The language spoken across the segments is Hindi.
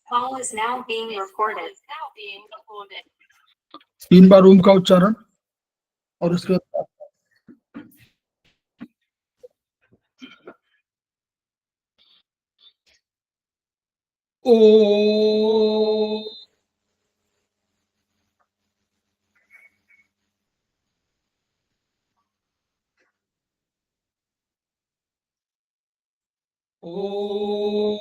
Call is now being recorded. 3 बार ओम का उच्चारण और उसके बाद ओ ओ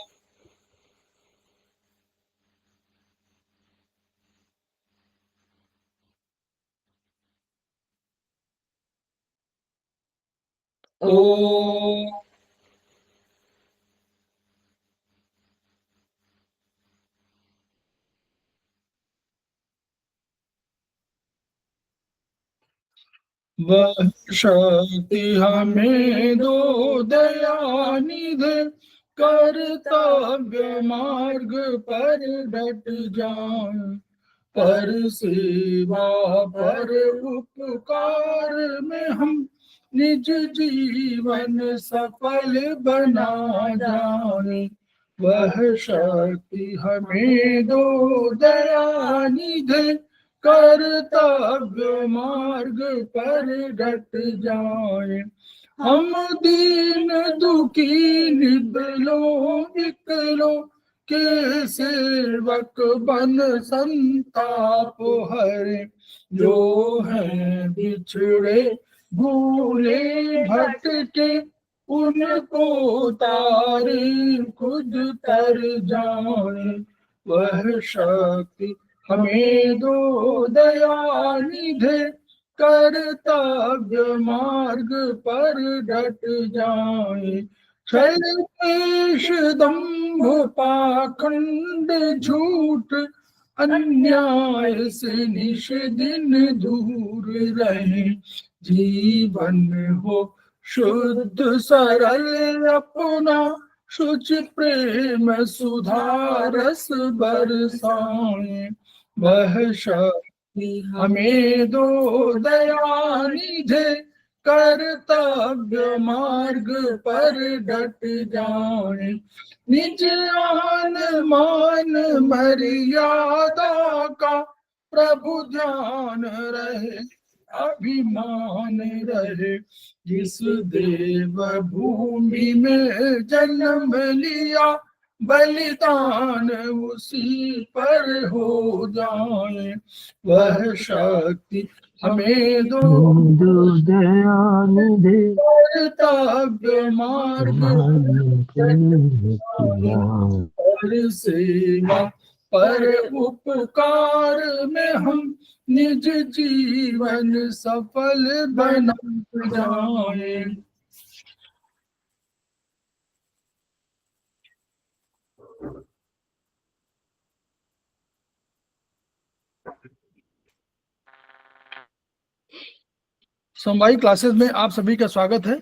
ओ वह शक्ति हमें दो दयानिधि कर्तव्य मार्ग पर डट जाए पर सेवा पर उपकार में हम निज जीवन सफल बना जाए वह शक्ति हमें दो दयानिधि कर्तव्य मार्ग पर डट जाए हम दीन दुखी निबलों विकलों के सेवक बन संताप हरे जो है बिछड़े भूले भटके उनको तारे खुद तर जाए वह शक्ति हमें दो दयानिधि कर्तव्य मार्ग पर डट जाए छल द्वेष दंभ पाखंड झूठ अन्याय से निश दिन दूर रहे जीवन हो शुद्ध सरल अपना शुचि प्रेम सुधारस बरसाए वह शक्ति हमें दो दयानिधि कर्तव्य मार्ग पर डट जाए निज आन मान मर्यादा का प्रभु ध्यान रहे अभिमान रहे जिस देव भूमि में जन्म लिया बलिदान उसी पर हो जाए वह शक्ति हमें दो दयानिधि कर्तव्य मार्ग पर सेवा पर उपकार में हम निज जीवन सफल बना जाए समवायी क्लासेस में आप सभी का स्वागत है।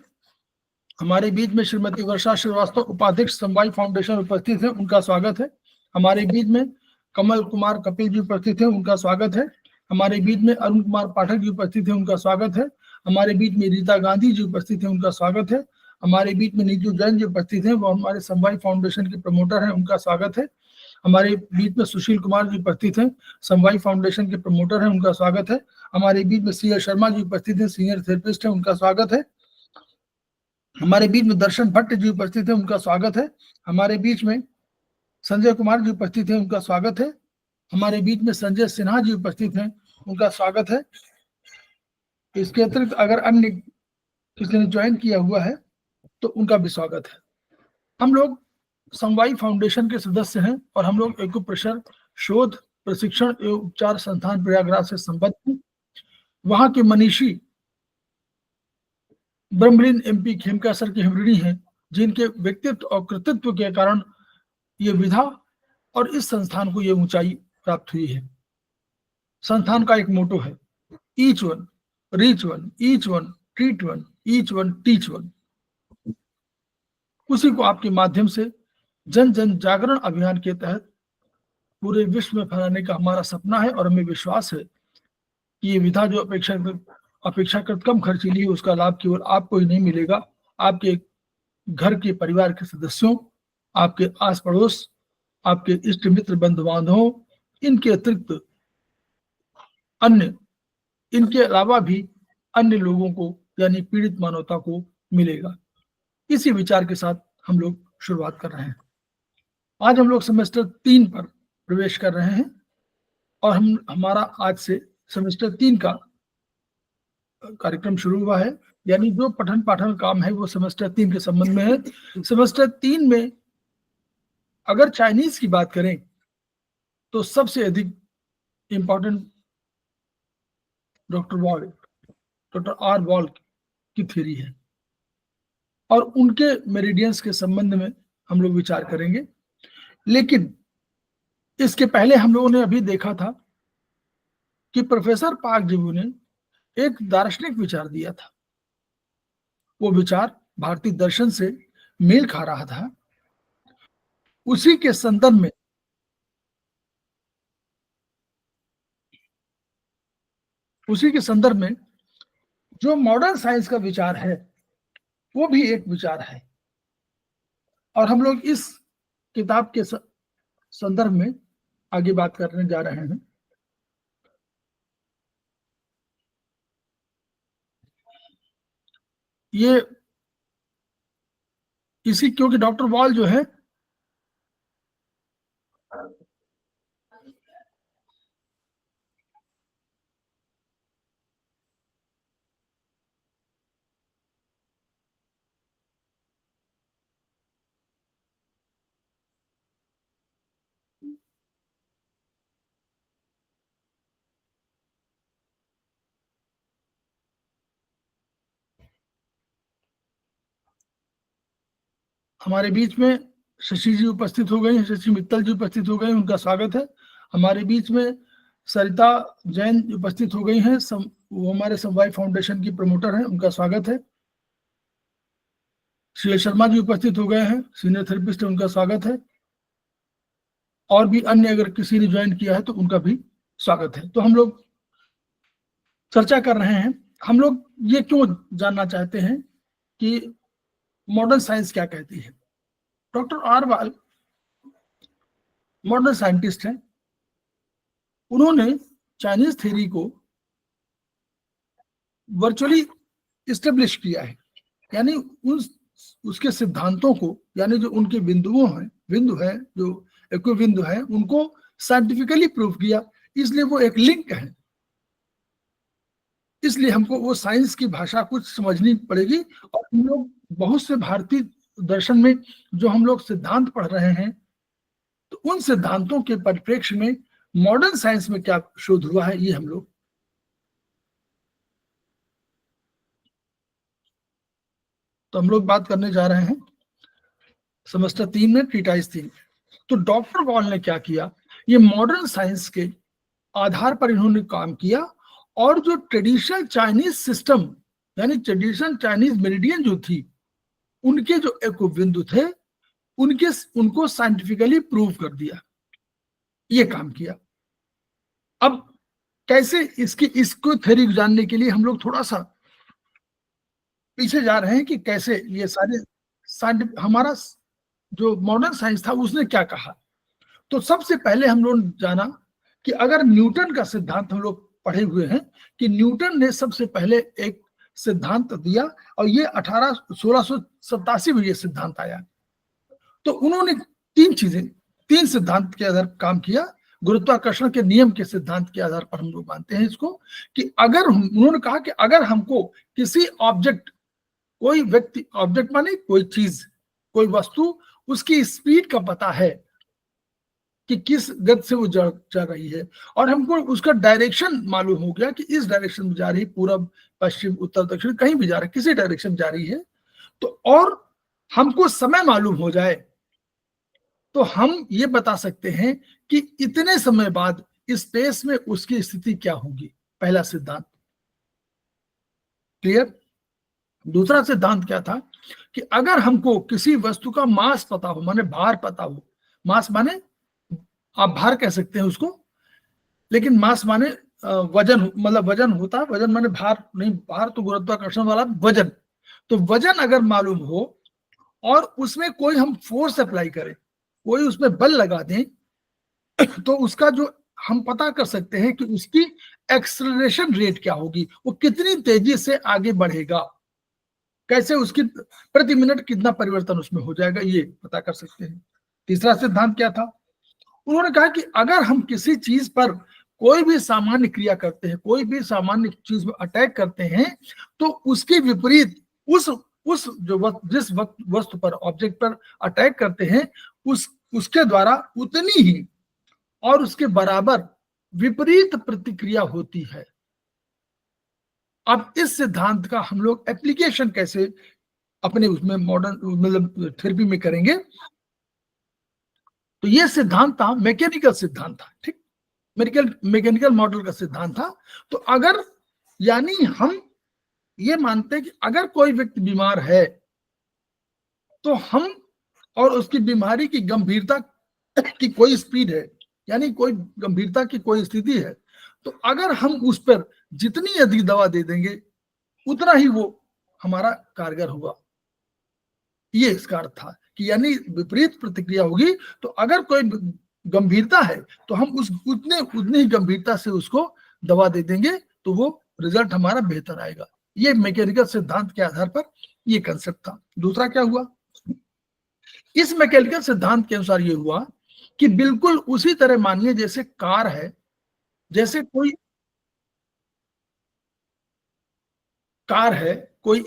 हमारे बीच में श्रीमती वर्षा श्रीवास्तव उपाध्यक्ष समवायी फाउंडेशन उपस्थित है, उनका स्वागत है। हमारे बीच में कमल कुमार कपिल जी उपस्थित है, उनका स्वागत है। हमारे बीच में अरुण कुमार पाठक जी उपस्थित है, उनका स्वागत है। हमारे बीच में रीता गांधी जी उपस्थित है, उनका स्वागत है। हमारे बीच में नीतू जैन जी उपस्थित है, वो हमारे समवायी फाउंडेशन के प्रमोटर हैं, उनका स्वागत है। हमारे बीच में सुशील कुमार जी उपस्थित हैं, समवायी फाउंडेशन के प्रमोटर हैं, उनका स्वागत है। हमारे बीच में सी शर्मा जी उपस्थित हैं, सीनियर थेरेपिस्ट हैं, उनका स्वागत है। हमारे बीच में दर्शन भट्ट जी उपस्थित हैं, उनका स्वागत है। हमारे बीच में संजय कुमार जी उपस्थित हैं, उनका स्वागत है। हमारे बीच में संजय सिन्हा जी उपस्थित हैं, उनका स्वागत है। इसके अतिरिक्त अगर अन्य किसी ने ज्वाइन किया हुआ है तो उनका भी स्वागत है। हम लोग समवायी फाउंडेशन के सदस्य हैं और हम लोग एक्यूप्रेशर शोध प्रशिक्षण एवं उपचार संस्थान प्रयागराज से संबद्ध हैं। वहां के मनीषी ब्रह्मलीन एमपी खेमका सर की हिमृणी हैं, जिनके व्यक्तित्व और कृतित्व के कारण ये विधा और इस संस्थान को ये ऊंचाई प्राप्त हुई है। संस्थान का एक मोटो है, each one reach one, each one treat one, each one teach one. उसी को आपके माध्यम से जन जन जागरण अभियान के तहत पूरे विश्व में फैलाने का हमारा सपना है और हमें विश्वास है कि ये विधा जो अपेक्षाकृत कम खर्चीली है, उसका लाभ केवल आपको ही नहीं मिलेगा, आपके घर के परिवार के सदस्यों, आपके आस पड़ोस, आपके इष्ट मित्र बंधु बांधवों, इनके अतिरिक्त अन्य, इनके अलावा भी अन्य लोगों को यानी पीड़ित मानवता को मिलेगा। इसी विचार के साथ हम लोग शुरुआत कर रहे हैं। आज हम लोग सेमेस्टर 3 पर प्रवेश कर रहे हैं और हमारा आज से सेमेस्टर 3 का कार्यक्रम शुरू हुआ है, यानी जो पठन पाठन काम है वो सेमेस्टर 3 के संबंध में है। सेमेस्टर 3 में अगर चाइनीज की बात करें तो सबसे अधिक इंपॉर्टेंट डॉक्टर आर वॉल की थ्योरी है और उनके मेरिडियंस के संबंध में हम लोग विचार करेंगे। लेकिन इसके पहले हम लोगों ने अभी देखा था कि प्रोफेसर पार्क जिबू ने एक दार्शनिक विचार दिया था। वो विचार भारतीय दर्शन से मेल खा रहा था। उसी के संदर्भ में जो मॉडर्न साइंस का विचार है वो भी एक विचार है और हम लोग इस किताब के संदर्भ में आगे बात करने जा रहे हैं। ये इसी क्योंकि डॉक्टर वॉल जो है हमारे बीच में शशि जी उपस्थित हो गए हैं, शशि मित्तल जी उपस्थित हो गए हैं, उनका स्वागत है। हमारे बीच में सरिता जैन उपस्थित हो गई हैं, वो हमारे समवाय फाउंडेशन की प्रमोटर हैं, उनका स्वागत है। श्री शर्मा जी उपस्थित हो गए हैं, सीनियर थेरेपिस्ट है, उनका स्वागत है। और भी अन्य अगर किसी ने ज्वाइन किया है तो उनका भी स्वागत है। तो हम लोग चर्चा कर रहे हैं, हम लोग ये क्यों जानना चाहते हैं कि मॉडर्न साइंस क्या कहती है। Doctor R wall modern scientist हैं। उन्होंने चाइनीज थ्योरी को वर्चुअली इस्टेब्लिश किया है, यानी उसके सिद्धांतों को, यानी जो उनके बिंदु है जो एको बिंदु है, उनको साइंटिफिकली प्रूव किया। इसलिए वो एक लिंक है। इसलिए हमको वो साइंस की भाषा कुछ समझनी पड़ेगी और हम लोग बहुत से भारतीय दर्शन में जो हम लोग सिद्धांत पढ़ रहे हैं तो उन सिद्धांतों के परिप्रेक्ष्य में मॉडर्न साइंस में क्या शोध हुआ है ये हम लोग बात करने जा रहे हैं सेमेस्टर 3 में ट्रीटाइज 3। तो डॉक्टर वॉल ने क्या किया, ये मॉडर्न साइंस के आधार पर इन्होंने काम किया और जो ट्रेडिशनल चाइनीज सिस्टम यानी ट्रेडिशनल चाइनीज मेरिडियन जो थी, उनके जो एको बिंदु थे उनको साइंटिफिकली प्रूव कर दिया, ये काम किया। अब कैसे इसको थ्योरी जानने के लिए हम लोग थोड़ा सा पीछे जा रहे हैं कि कैसे ये सारे हमारा जो मॉडर्न साइंस था उसने क्या कहा। तो सबसे पहले हम लोग जाना कि अगर न्यूटन का सिद्धांत हम लोग पढ़े हुए हैं कि न्यूटन ने सबसे पहले एक सिद्धांत दिया और ये 1687 में ये सिद्धांत आया। तो उन्होंने तीन सिद्धांत के आधार पर काम किया। गुरुत्वाकर्षण के नियम के सिद्धांत के आधार पर हम लोग मानते हैं इसको कि अगर उन्होंने कहा कि अगर हमको किसी ऑब्जेक्ट, कोई व्यक्ति, ऑब्जेक्ट माने कोई चीज, कोई वस्तु, उसकी स्पीड का पता है कि किस गति से वो जा रही है और हमको उसका डायरेक्शन मालूम हो गया कि इस डायरेक्शन में जा रही, पूरब पश्चिम उत्तर दक्षिण कहीं भी जा रही, किसी डायरेक्शन में जा रही है, तो और हमको समय मालूम हो जाए तो हम ये बता सकते हैं कि इतने समय बाद स्पेस में उसकी स्थिति क्या होगी। पहला सिद्धांत क्लियर। दूसरा सिद्धांत क्या था कि अगर हमको किसी वस्तु का मास पता हो, माने भार पता हो, मास माने आप भार कह सकते हैं उसको, लेकिन मास माने वजन, मतलब वजन होता है, वजन माने भार नहीं, भार तो गुरुत्वाकर्षण वाला वजन। तो वजन अगर मालूम हो और उसमें कोई हम फोर्स अप्लाई करें, कोई उसमें बल लगा दें तो उसका जो हम पता कर सकते हैं कि उसकी एक्सेलरेशन रेट क्या होगी, वो कितनी तेजी से आगे बढ़ेगा, कैसे उसकी प्रति मिनट कितना परिवर्तन उसमें हो जाएगा, ये पता कर सकते हैं। तीसरा सिद्धांत क्या था? उन्होंने कहा कि अगर हम किसी चीज पर कोई भी सामान्य क्रिया करते हैं, कोई भी सामान्य चीज में अटैक करते हैं, तो उसके विपरीत उस जो जिस वस्तु पर, ऑब्जेक्ट पर अटैक करते हैं, उसके द्वारा उतनी ही और उसके बराबर विपरीत प्रतिक्रिया होती है। अब इस सिद्धांत का हम लोग एप्लीकेशन कैसे अपने उसमें मॉडर्न मतलब थेरेपी में करेंगे? तो ये सिद्धांत था, मैकेनिकल सिद्धांत था, ठीक, मैकेनिकल मॉडल का सिद्धांत था। तो अगर यानी हम ये मानते हैं कि अगर कोई व्यक्ति बीमार है तो हम, और उसकी बीमारी की गंभीरता की कोई स्पीड है, यानी कोई गंभीरता की कोई स्थिति है, तो अगर हम उस पर जितनी अधिक दवा दे देंगे उतना ही वो हमारा कारगर होगा। ये इसका अर्थ था कि यानी विपरीत प्रतिक्रिया होगी। तो अगर कोई गंभीरता है तो हम उतनी ही गंभीरता से उसको दवा दे देंगे तो वो रिजल्ट हमारा बेहतर आएगा। ये मैकेनिकल सिद्धांत के आधार पर ये कंसेप्ट था। दूसरा क्या हुआ? इस मैकेनिकल सिद्धांत के अनुसार ये हुआ कि बिल्कुल उसी तरह मानिए जैसे कार है, जैसे कोई कार है, कोई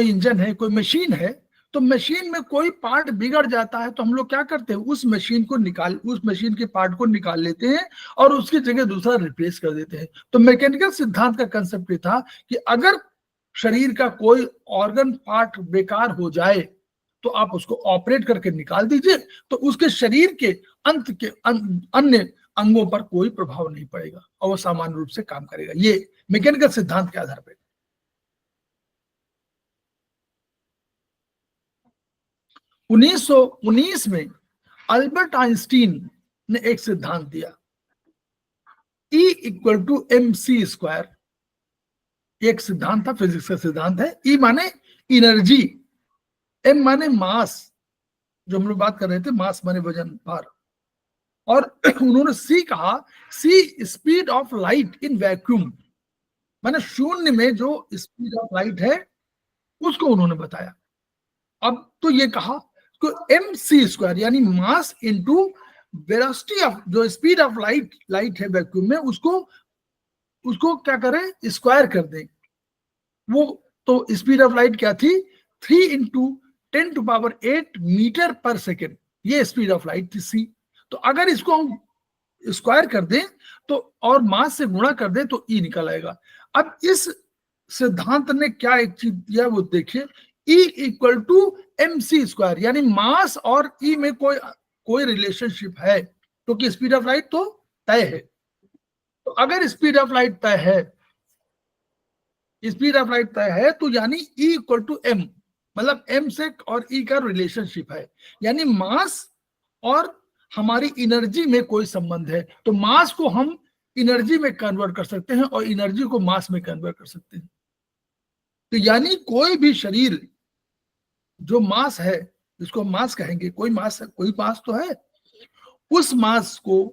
इंजन है, कोई मशीन है, तो मशीन में कोई पार्ट बिगड़ जाता है तो हम लोग क्या करते हैं, उस मशीन के पार्ट को निकाल लेते हैं और उसकी जगह दूसरा रिप्लेस कर देते हैं। तो मैकेनिकल सिद्धांत का कंसेप्ट ये था कि अगर शरीर का कोई ऑर्गन पार्ट बेकार हो जाए तो आप उसको ऑपरेट करके निकाल दीजिए, तो उसके शरीर के अंत के अन्य अंगों पर कोई प्रभाव नहीं पड़ेगा और वो सामान्य रूप से काम करेगा। ये मैकेनिकल सिद्धांत के आधार पर। 1919 में अल्बर्ट आइंस्टीन ने एक सिद्धांत दिया, E इक्वल टू mc²। एक सिद्धांत था, फिजिक्स का सिद्धांत है। E माने एनर्जी, m माने मास, जो हम लोग बात कर रहे थे, मास माने वजन, भार, और उन्होंने C कहा, C speed of light in vacuum, माने शून्य में जो स्पीड ऑफ लाइट है उसको उन्होंने बताया। अब तो ये कहा तो mc² यानी मास इनटू वेलोसिटी ऑफ, जो स्पीड ऑफ लाइट है वैक्यूम में, उसको क्या करें, स्क्वायर कर दें। वो तो स्पीड ऑफ लाइट क्या थी, 3 × 10⁸ मीटर पर सेकेंड, ये स्पीड ऑफ लाइट थी C। तो अगर इसको हम स्क्वायर कर दें तो और मास से गुणा कर दें तो E निकल आएगा। अब इस सिद्धांत ने क्या एक चीज दिया वो देखिए, E इक्वल टू mc², यानी मास और E में कोई रिलेशनशिप है, क्योंकि तो स्पीड ऑफ लाइट तो तय है। तो अगर स्पीड ऑफ लाइट तय है तो यानी E इक्वल टू m, मतलब m से और E का रिलेशनशिप है, यानी मास और हमारी एनर्जी में कोई संबंध है। तो मास को हम एनर्जी में कन्वर्ट कर सकते हैं और एनर्जी को मास में कन्वर्ट कर सकते हैं। तो यानी कोई भी शरीर जो मास है, जिसको मास कहेंगे, कोई मास तो है, उस मास को,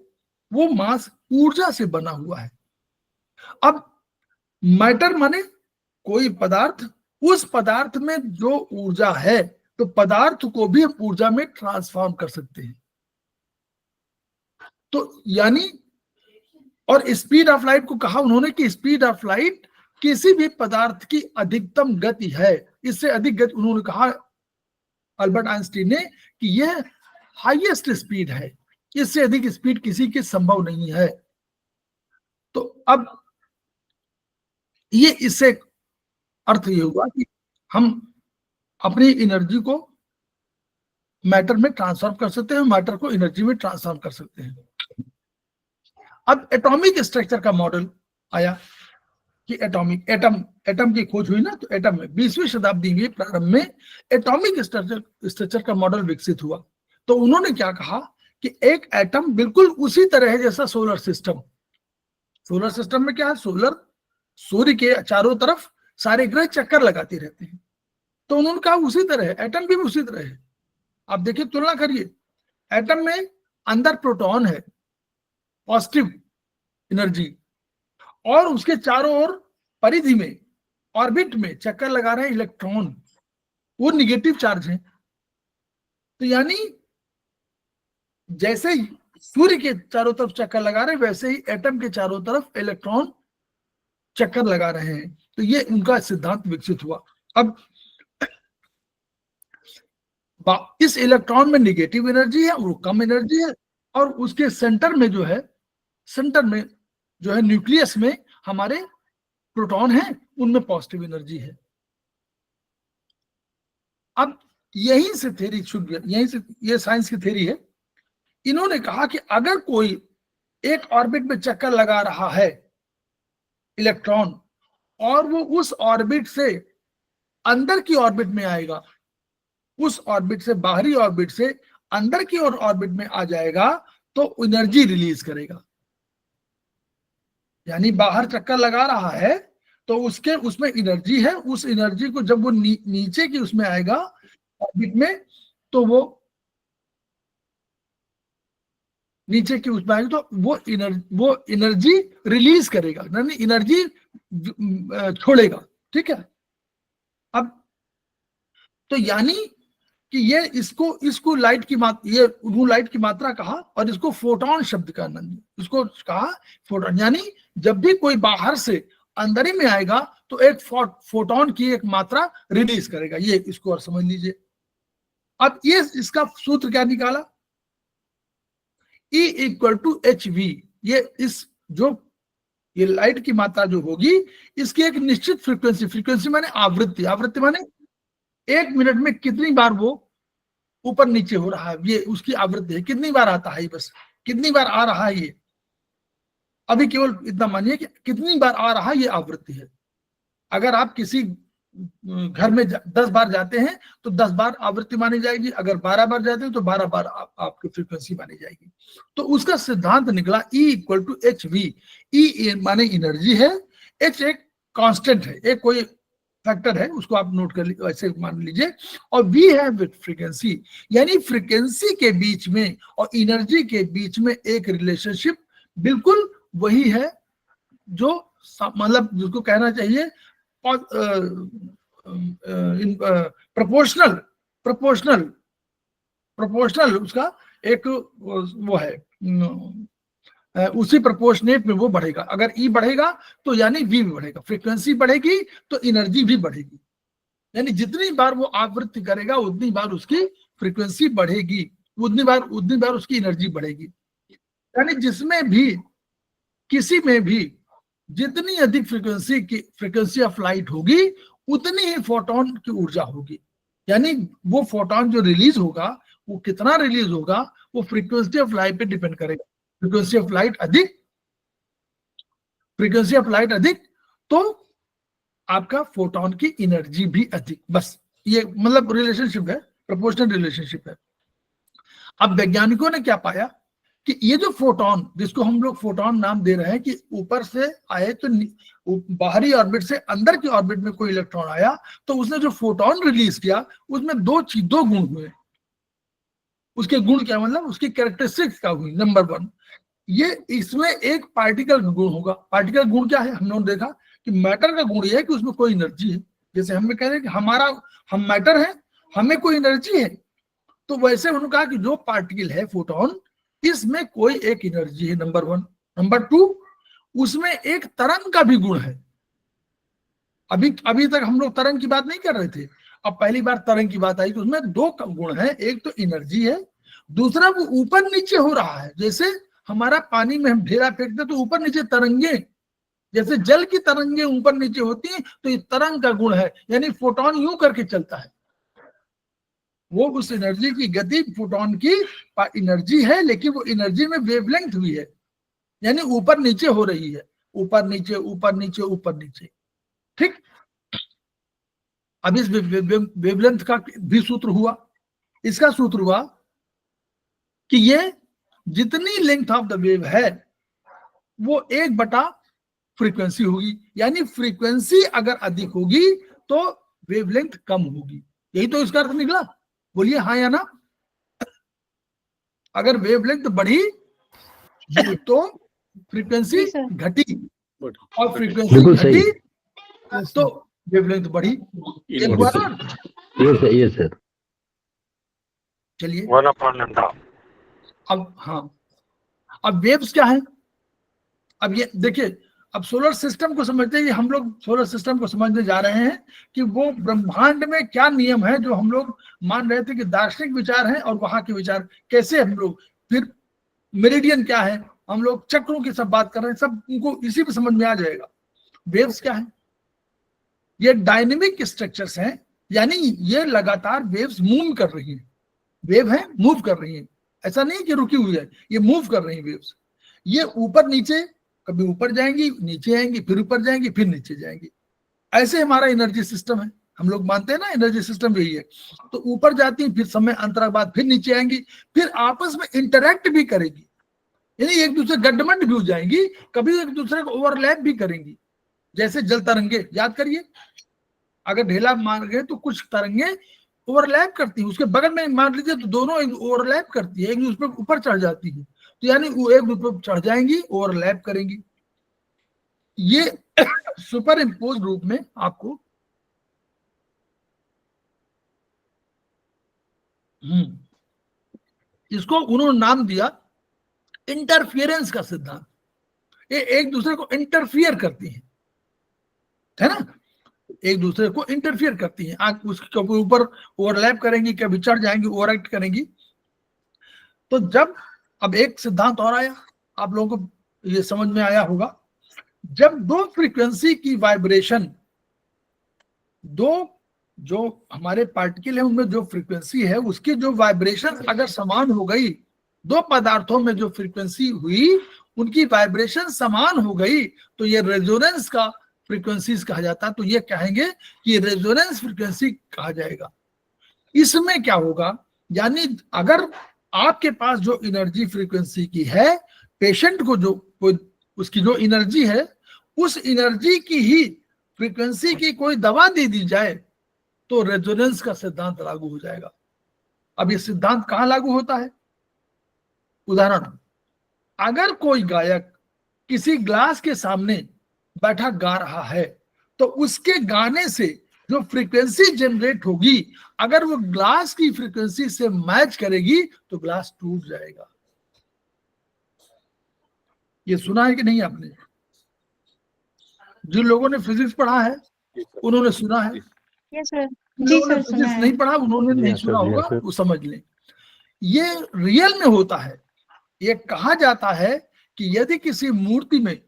वो मास ऊर्जा से बना हुआ है। अब मैटर माने कोई पदार्थ, उस पदार्थ में जो ऊर्जा है तो पदार्थ को भी ऊर्जा में ट्रांसफॉर्म कर सकते हैं। तो यानी, और स्पीड ऑफ लाइट को कहा उन्होंने कि स्पीड ऑफ लाइट किसी भी पदार्थ की अधिकतम गति है, इससे अधिक गति, उन्होंने कहा अल्बर्ट आइंस्टीन ने कि यह हाईएस्ट स्पीड है, इससे अधिक स्पीड किसी की संभव नहीं है। तो अब ये इससे अर्थ ये हुआ कि हम अपनी एनर्जी को मैटर में ट्रांसफॉर्म कर सकते हैं, मैटर को एनर्जी में ट्रांसफॉर्म कर सकते हैं। अब एटॉमिक स्ट्रक्चर का मॉडल आया कि एटम की खोज हुई ना, तो एटम में 20वीं शताब्दी के प्रारंभ में एटॉमिक स्ट्रक्चर का मॉडल विकसित हुआ। तो उन्होंने क्या कहा कि एक एटम बिल्कुल उसी तरह है जैसा सोलर सिस्टम में क्या है, सूर्य के चारों तरफ सारे ग्रह चक्कर लगाते रहते हैं। तो उन्होंने कहा उसी तरह है, एटम भी उसी तरह है। आप देखिए, तुलना करिए, एटम में अंदर प्रोटॉन है, पॉजिटिव एनर्जी, और उसके चारों ओर परिधि में, ऑर्बिट में चक्कर लगा रहे हैं इलेक्ट्रॉन, वो निगेटिव चार्ज है। तो यानी जैसे ही सूर्य के चारों तरफ चक्कर लगा रहे हैं, वैसे ही एटम के चारों तरफ इलेक्ट्रॉन चक्कर लगा रहे हैं। तो ये उनका सिद्धांत विकसित हुआ। अब इस इलेक्ट्रॉन में निगेटिव एनर्जी है, वो कम एनर्जी है, और उसके सेंटर में जो है, सेंटर में जो है न्यूक्लियस में हमारे प्रोटॉन है, उनमें पॉजिटिव एनर्जी है। अब यहीं से थ्योरी शुरू हुई, यहीं से ये साइंस की थ्योरी है। इन्होंने कहा कि अगर कोई एक ऑर्बिट में चक्कर लगा रहा है इलेक्ट्रॉन, और वो उस ऑर्बिट से अंदर की ऑर्बिट में आएगा, उस ऑर्बिट से, बाहरी ऑर्बिट से अंदर की ओर ऑर्बिट में आ जाएगा, तो एनर्जी रिलीज करेगा। यानी बाहर चक्कर लगा रहा है तो उसके उसमें एनर्जी है, उस एनर्जी को जब वो नीचे की उसमें आएगा ऑर्बिट में, तो वो नीचे की उसमें आएगी, तो वो एनर्जी रिलीज करेगा, यानी एनर्जी छोड़ेगा। ठीक है। अब तो यानी कि ये इसको लाइट की मात्रा, ये उन्होंने लाइट की मात्रा कहा, और इसको फोटॉन शब्द का आनंद, इसको कहा फोटॉन। यानी जब भी कोई बाहर से अंदर ही में आएगा तो एक फोटॉन की एक मात्रा रिलीज करेगा, ये इसको और समझ लीजिए। अब ये इसका सूत्र क्या निकाला, E इक्वल टू HV। ये इस जो ये लाइट की मात्रा जो होगी, इसकी एक निश्चित फ्रीक्वेंसी, फ्रीक्वेंसी माने आवृत्ति, आवृत्ति माने एक मिनट में कितनी बार वो ऊपर नीचे हो रहा है, ये उसकी आवृत्ति है, कितनी बार आता है, बस कितनी बार आ रहा है ये। अभी केवल इतना मानिए कि कितनी बार आ रहा है, ये आवृत्ति है। अगर आप किसी घर में 10 बार जाते हैं तो 10 बार आवृत्ति मानी जाएगी, अगर 12 बार जाते हैं तो 12 बार आपकी फ्रीक्वेंसी मानी जाएगी। तो उसका सिद्धांत निकला E equal to HV। E माने एनर्जी है, H एक कांस्टेंट है, एक कोई फैक्टर है, उसको आप नोट कर लीजिए, ऐसे मान लीजिए, और V है विद फ्रीक्वेंसी। यानी फ्रीक्वेंसी के बीच में और एनर्जी के बीच में एक रिलेशनशिप बिल्कुल वही है जो मतलब जिसको कहना चाहिए प्रोपोर्शनल, प्रोपोर्शनल उसका एक वो है, उसी प्रोपोर्शनेट में वो बढ़ेगा। अगर E बढ़ेगा तो यानी V भी बढ़ेगा, फ्रीक्वेंसी बढ़ेगी तो एनर्जी भी बढ़ेगी। यानी जितनी बार वो आवृत्ति करेगा उतनी बार उसकी फ्रीक्वेंसी बढ़ेगी, उतनी बार उसकी एनर्जी बढ़ेगी। यानी जिसमें भी, किसी में भी जितनी अधिक फ्रीक्वेंसी ऑफ लाइट होगी, उतनी ही फोटोन की ऊर्जा होगी। यानी वो फोटोन जो रिलीज होगा, वो कितना रिलीज होगा, वो फ्रीक्वेंसी ऑफ लाइट पे डिपेंड करेगा। फ्रीक्वेंसी ऑफ लाइट अधिक तो आपका फोटोन की एनर्जी भी अधिक। बस ये मतलब रिलेशनशिप है, प्रोपोर्शनल रिलेशनशिप है। अब वैज्ञानिकों ने क्या पाया कि ये जो फोटोन, जिसको हम लोग फोटोन नाम दे रहे हैं, कि ऊपर से आए तो बाहरी ऑर्बिट से अंदर की ऑर्बिट में कोई इलेक्ट्रॉन आया, तो उसने जो फोटोन रिलीज किया उसमें दो गुण हुए। उसके गुण क्या मतलब, उसकी कैरेक्टरिस्टिक्स क्या हुई। नंबर 1, ये इसमें एक पार्टिकल का गुण होगा। पार्टिकल गुण क्या है, हमने देखा कि मैटर का गुण ये है कि उसमें कोई एनर्जी है। जैसे हम कह रहे हैं कि हम मैटर है, हमें कोई एनर्जी है, तो वैसे उन्होंने कहा कि जो पार्टिकल है फोटोन, इसमें कोई एक एनर्जी है, नंबर 1। नंबर 2, उसमें एक तरंग का भी गुण है। अभी तक हम लोग तरंग की बात नहीं कर रहे थे, अब पहली बार तरंग की बात आई, तो उसमें 2 गुण है। एक तो एनर्जी है, दूसरा वो ऊपर नीचे हो रहा है। जैसे हमारा पानी में हम ढेरा फेंकते तो ऊपर नीचे तरंगे, जैसे जल की तरंगे ऊपर नीचे होती हैं, तो ये तरंग का गुण है। यानी फोटोन यूं करके चलता है, वो उस एनर्जी की गति, फोटोन की एनर्जी है, लेकिन वो एनर्जी में वेवलेंथ भी है, यानी ऊपर नीचे हो रही है, ऊपर नीचे ऊपर नीचे ऊपर नीचे। ठीक। अब इस वेवलेंथ का भी सूत्र हुआ। इसका सूत्र हुआ कि ये जितनी लेंथ ऑफ द वेव है वो 1/, फ्रीक्वेंसी होगी। यानी फ्रीक्वेंसी अगर अधिक होगी तो वेवलेंथ कम होगी। यही तो इसका अर्थ निकला। बोलिए हाँ या ना। अगर वेवलेंथ बढ़ी तो फ्रीक्वेंसी जी सर। घटी, और फ्रीक्वेंसी बिल्कुल घटी सही। तो वेवलेंथ बढ़ी। एक हुआ ना? ये सर चलिए 1/λ। अब, हाँ, अब वेव्स क्या है? अब ये देखिए, अब सोलर सिस्टम को समझते हैं, हम लोग सोलर सिस्टम को समझने जा रहे हैं कि वो ब्रह्मांड में क्या नियम है जो हम लोग मान रहे थे कि दार्शनिक विचार हैं, और वहां के विचार कैसे हम लोग, फिर मेरिडियन क्या है, हम लोग चक्रों की सब बात कर रहे हैं, सब उनको इसी पे समझ में आ जाएगा। वेव्स क्या है? ये डायनेमिक स्ट्रक्चर्स हैं, यानी ये लगातार वेव्स मूव कर रही हैं। वेव है, मूव कर रही है, ऐसा नहीं कि रुकी हुई है, ये मूव कर रही है वेव्स। ये ऊपर नीचे, कभी ऊपर जाएंगी, नीचे आएंगी, फिर ऊपर जाएंगी, फिर नीचे जाएंगी। ऐसे हमारा एनर्जी सिस्टम है, हम लोग मानते हैं ना एनर्जी सिस्टम यही है। तो ऊपर जाती है, फिर समय अंतराल बाद फिर नीचे आएंगी, फिर आपस में इंटरेक्ट भी करेगी, यानी एक दूसरे गड्ढमंड भी हो जाएंगी, कभी एक दूसरे को ओवरलैप भी करेंगी। जैसे जल तरंगे याद करिए, अगर ढेला मार गए तो कुछ तरंगे ओवरलैप करती है, उसके बगल में मान लीजिए तो दोनों ओवरलैप करती है, एक दूसरे पर ऊपर चढ़ जाती है, तो यानी वो एक दूसरे पर चढ़ जाएंगी, ओवरलैप करेंगी। ये सुपर इम्पोज रूप में आपको इसको उन्होंने नाम दिया इंटरफियरेंस का सिद्धांत। ये एक दूसरे को इंटरफियर करती है ना, एक दूसरे को इंटरफियर करती हैं, आग उसके ऊपर ओवरलैप करेंगी, कभी चढ़ जाएंगी, ओवरएक्ट करेंगी। तो जब, अब एक सिद्धांत और आया, आप लोगों को ये समझ में आया होगा, जब दो फ्रीक्वेंसी की वाइब्रेशन, दो जो हमारे पार्टिकल है उनमें जो फ्रीक्वेंसी है उसकी जो वाइब्रेशन अगर समान हो गई, दो पदार्थों में जो फ्रीक्वेंसी हुई उनकी वाइब्रेशन समान हो गई, तो ये रेजोनेंस का फ्रीक्वेंसीज कहा जाता है। तो ये कहेंगे कि रेजोनेंस फ्रीक्वेंसी कहा जाएगा। इसमें क्या होगा, यानी अगर आपके पास जो एनर्जी फ्रीक्वेंसी की है, पेशेंट को जो उसकी जो एनर्जी है, उस एनर्जी की ही फ्रीक्वेंसी की कोई दवा दे दी जाए तो रेजोनेंस का सिद्धांत लागू हो जाएगा। अब ये सिद्धांत कहां लागू होता है? उदाहरण, अगर कोई गायक किसी ग्लास के सामने बैठा गा रहा है तो उसके गाने से जो फ्रीक्वेंसी जनरेट होगी, अगर वो ग्लास की फ्रीक्वेंसी से मैच करेगी तो ग्लास टूट जाएगा। ये सुना है कि नहीं आपने? जिन लोगों ने फिजिक्स पढ़ा है उन्होंने सुना है, यस सर। जिन जी लोगों ने सर, सुना फिजिक्स है। नहीं पढ़ा उन्होंने नहीं जी सुना सर, जी होगा, सर। वो समझ लें। ये रियल में होता है। ये कहा जाता है कि यदि किसी मूर्ति में,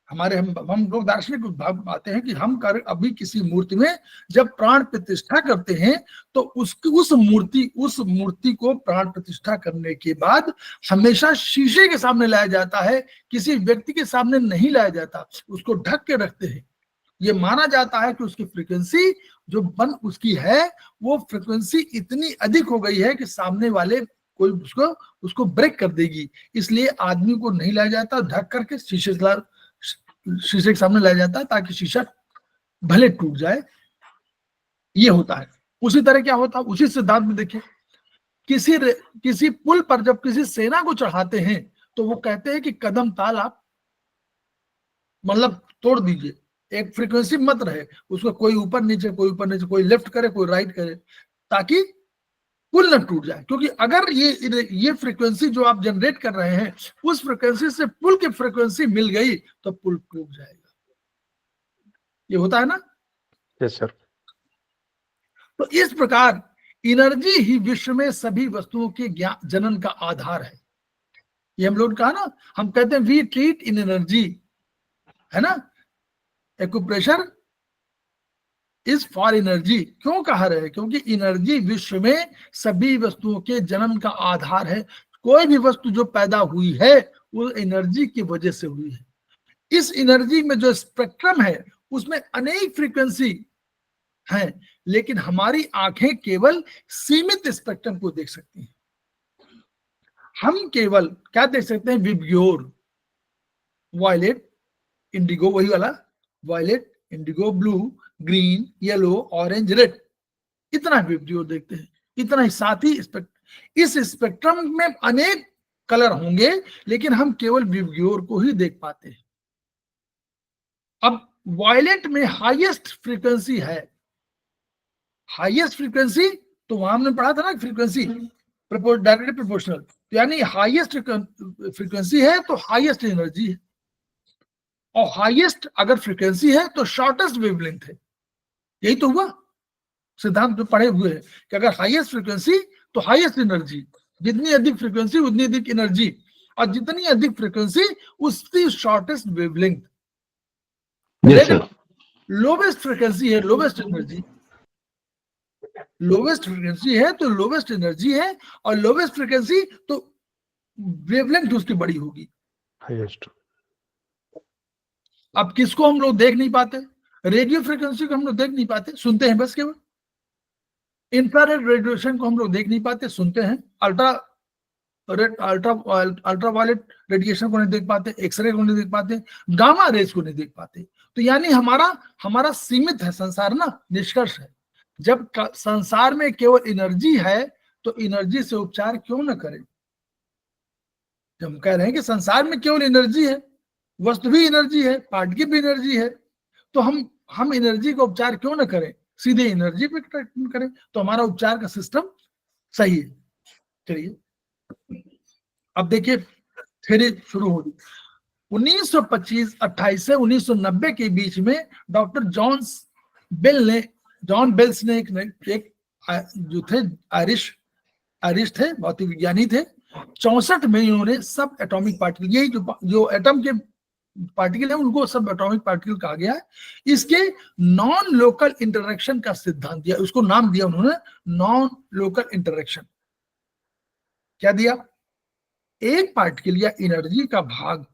हमारे हम लोग दार्शनिक भाग आते हैं कि हम अभी किसी मूर्ति में जब प्राण प्रतिष्ठा करते हैं तो उस मूर्ति को प्राण प्रतिष्ठा करने के बाद हमेशा शीशे के सामने लाया जाता है, किसी व्यक्ति के सामने नहीं लाया जाता, उसको ढक के रखते हैं। ये माना जाता है कि उसकी फ्रीक्वेंसी जो उसकी है, वो फ्रीक्वेंसी इतनी अधिक हो गई है कि सामने वाले कोई उसको ब्रेक कर देगी, इसलिए आदमी को नहीं लाया जाता, ढक करके शीशे के सामने लाया जाता है ताकि शीशा भले टूट जाए। ये होता है। उसी तरह क्या होता है, उसी सिद्धांत में देखिए, किसी पुल पर जब किसी सेना को चढ़ाते हैं तो वो कहते हैं कि कदम ताल आप मतलब तोड़ दीजिए, एक फ्रीक्वेंसी मत रहे, उसको कोई ऊपर नीचे, कोई लेफ्ट करे, कोई राइट करे, ताकि पुल न टूट जाए। क्योंकि अगर ये फ्रीक्वेंसी जो आप जनरेट कर रहे हैं उस फ्रीक्वेंसी से पुल की फ्रीक्वेंसी मिल गई तो पुल टूट जाएगा। ये होता है ना? Yes sir. तो इस प्रकार एनर्जी ही विश्व में सभी वस्तुओं के जनन का आधार है। ये हम लोग कहा ना, हम कहते हैं वी ट्रीट इन एनर्जी, है ना, एक्यूप्रेशर इज फॉर एनर्जी। क्यों कहा रहे? क्योंकि एनर्जी विश्व में सभी वस्तुओं के जन्म का आधार है। कोई भी वस्तु जो पैदा हुई है वो एनर्जी की वजह से हुई है। इस एनर्जी में जो स्पेक्ट्रम है उसमें अनेक फ्रीक्वेंसी है, लेकिन हमारी आंखें केवल सीमित स्पेक्ट्रम को देख सकती हैं। हम केवल क्या देख सकते हैं? विबग्योर, वायलेट, इंडिगो, वही वाला violet, indigo, blue, green, yellow, orange, red, इतना विबग्योर देखते हैं, इतना ही। साथ ही इस स्पेक्ट्रम में अनेक कलर होंगे, लेकिन हम केवल विबग्योर को ही देख पाते हैं। अब वायलेट में हाईएस्ट फ्रीक्वेंसी है, हाईएस्ट फ्रीक्वेंसी, तो वहां हमने पढ़ा था ना फ्रीक्वेंसी डायरेक्टली प्रोपोर्शनल, यानी हाईएस्ट फ्रीक्वेंसी है तो हाईएस्ट एनर्जी है, और हाईएस्ट अगर फ्रीक्वेंसी है तो शॉर्टेस्ट वेवलेंथ है। यही तो हुआ, सिद्धांत में पढ़े हुए हैं कि अगर हाईएस्ट फ्रीक्वेंसी तो हाईएस्ट एनर्जी, जितनी अधिक फ्रीक्वेंसी उतनी अधिक एनर्जी, और जितनी अधिक फ्रीक्वेंसी उतनी shortest wavelength. Yes, sir. Lowest frequency है लोवेस्ट एनर्जी, लोवेस्ट फ्रीक्वेंसी है तो लोवेस्ट एनर्जी है, और लोवेस्ट फ्रीक्वेंसी तो वेवलेंथ उसकी बड़ी होगी। Highest. अब किसको हम लोग देख नहीं पाते? रेडियो फ्रीक्वेंसी को हम लोग देख नहीं पाते, सुनते हैं बस केवल। इंफ्रारेड रेडिएशन को हम लोग देख नहीं पाते, सुनते हैं। अल्ट्रावायलेट रेडिएशन को नहीं देख पाते, एक्सरे को नहीं देख पाते, गामा रेज को नहीं देख पाते। तो यानी हमारा सीमित है संसार ना। निष्कर्ष है, जब संसार में केवल एनर्जी है तो एनर्जी से उपचार क्यों न करें? जब हम कह रहे हैं कि संसार में केवल एनर्जी है, वस्तु भी एनर्जी है, पार्टिकल भी एनर्जी है, तो हम एनर्जी का उपचार क्यों न करें, सीधे एनर्जी पे ट्रीटमेंट करें, तो हमारा उपचार का सिस्टम सही है। चलिए अब देखिए थ्योरी शुरू हो गई। 1925-28 से 1990 के बीच में डॉक्टर जॉन बेल्स ने एक जो थे आयरिश थे, भौतिक विज्ञानी थे। 64 में इन्होंने सब एटॉमिक पार्टिकल, यही जो एटम के पार्टिकल है उनको सब एटॉमिक पार्टिकल कहा गया है। इसके नॉन लोकल इंटरेक्शन का सिद्धांत दिया, उसको नाम दिया उन्होंने नॉन लोकल इंटरेक्शन। क्या दिया? एक पार्टिकल या एनर्जी का भाग,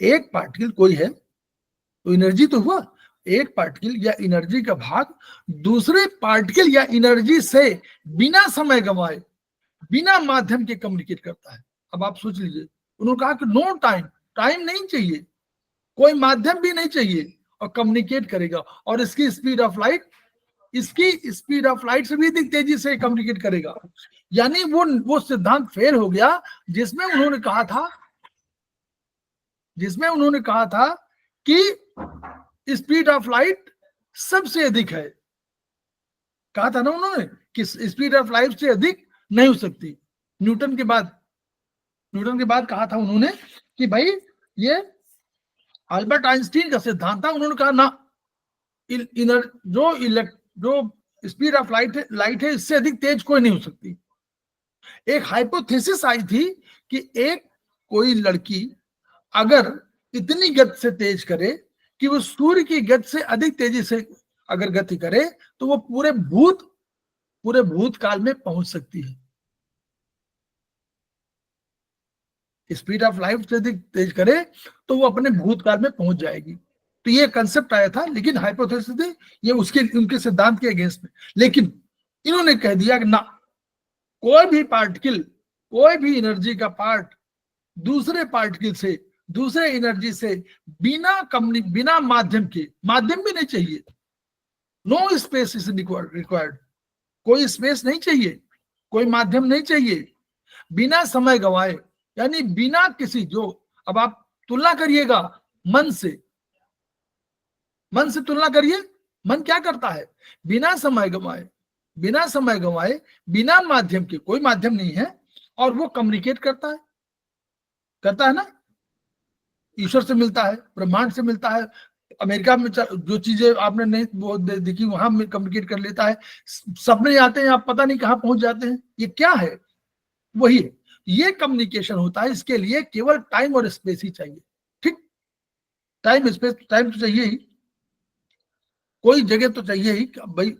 एक पार्टिकल कोई है तो एनर्जी तो हुआ, एक पार्टिकल या एनर्जी का भाग दूसरे पार्टिकल या एनर्जी से बिना समय गंवाए, बिना माध्यम के कम्युनिकेट करता है। अब आप सोच लीजिए, उन्होंने कहा कि नो टाइम नहीं चाहिए, कोई माध्यम भी नहीं चाहिए, और कम्युनिकेट करेगा। और इसकी स्पीड ऑफ लाइट से भी अधिक तेजी से कम्युनिकेट करेगा। यानी वो सिद्धांत फेल हो गया जिसमें उन्होंने कहा था कि स्पीड ऑफ लाइट सबसे अधिक है। कहा था ना उन्होंने कि स्पीड ऑफ लाइट से अधिक नहीं हो सकती। न्यूटन के बाद कहा था उन्होंने कि भाई ये अल्बर्ट आइंस्टीन का सिद्धांत था। उन्होंने कहा ना, जो स्पीड ऑफ लाइट है इससे अधिक तेज कोई नहीं हो सकती। एक हाइपोथेसिस आई थी कि कोई लड़की अगर इतनी गति से तेज करे कि वो सूर्य की गति से अधिक तेजी से अगर गति करे तो वो पूरे भूतकाल में पहुंच सकती है। स्पीड ऑफ लाइट से अधिक तेज करे तो वो अपने भूतकाल में पहुंच जाएगी। तो ये कंसेप्ट आया था, लेकिन हाइपोथेसिस थी, ये उनके सिद्धांत के अगेंस्ट में। लेकिन इन्होंने कह दिया कि ना, कोई भी पार्टिकल, कोई भी एनर्जी का पार्ट दूसरे पार्टिकल से, दूसरे एनर्जी से बिना माध्यम के, माध्यम भी नहीं चाहिए, नो स्पेस इज रिक्वायर्ड, कोई स्पेस नहीं चाहिए, कोई माध्यम नहीं चाहिए, बिना समय गंवाए, यानी बिना किसी, जो अब आप तुलना करिएगा मन से तुलना करिए। मन क्या करता है? बिना समय गंवाए, बिना माध्यम के, कोई माध्यम नहीं है, और वो कम्युनिकेट करता है ना, ईश्वर से मिलता है, ब्रह्मांड से मिलता है। अमेरिका में जो चीजें आपने नहीं वो देखी वहां में कम्युनिकेट कर लेता है। सपने आते हैं, आप पता नहीं कहां पहुंच जाते हैं। ये क्या है? वही है, ये कम्युनिकेशन होता है। इसके लिए केवल टाइम और स्पेस ही चाहिए। ठीक, टाइम तो चाहिए ही, कोई जगह तो चाहिए ही भाई।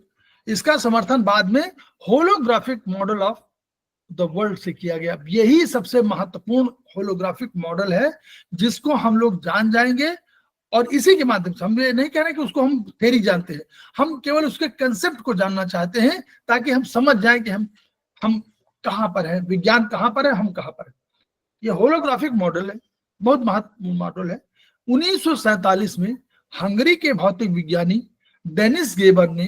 इसका समर्थन बाद में holographic model of the world से किया गया। यही सबसे महत्वपूर्ण होलोग्राफिक मॉडल है जिसको हम लोग जान जाएंगे, और इसी के माध्यम से, हम ये नहीं कह रहे कि उसको हम थ्योरी जानते हैं, हम केवल उसके कंसेप्ट को जानना चाहते हैं ताकि हम समझ जाएं कि हम कहां पर है, विज्ञान कहां पर है, हम कहां पर है। ये होलोग्राफिक मॉडल है, बहुत महत्वपूर्ण मॉडल है। 1947 में हंगरी के भौतिक विज्ञानी डेनिस गेबर ने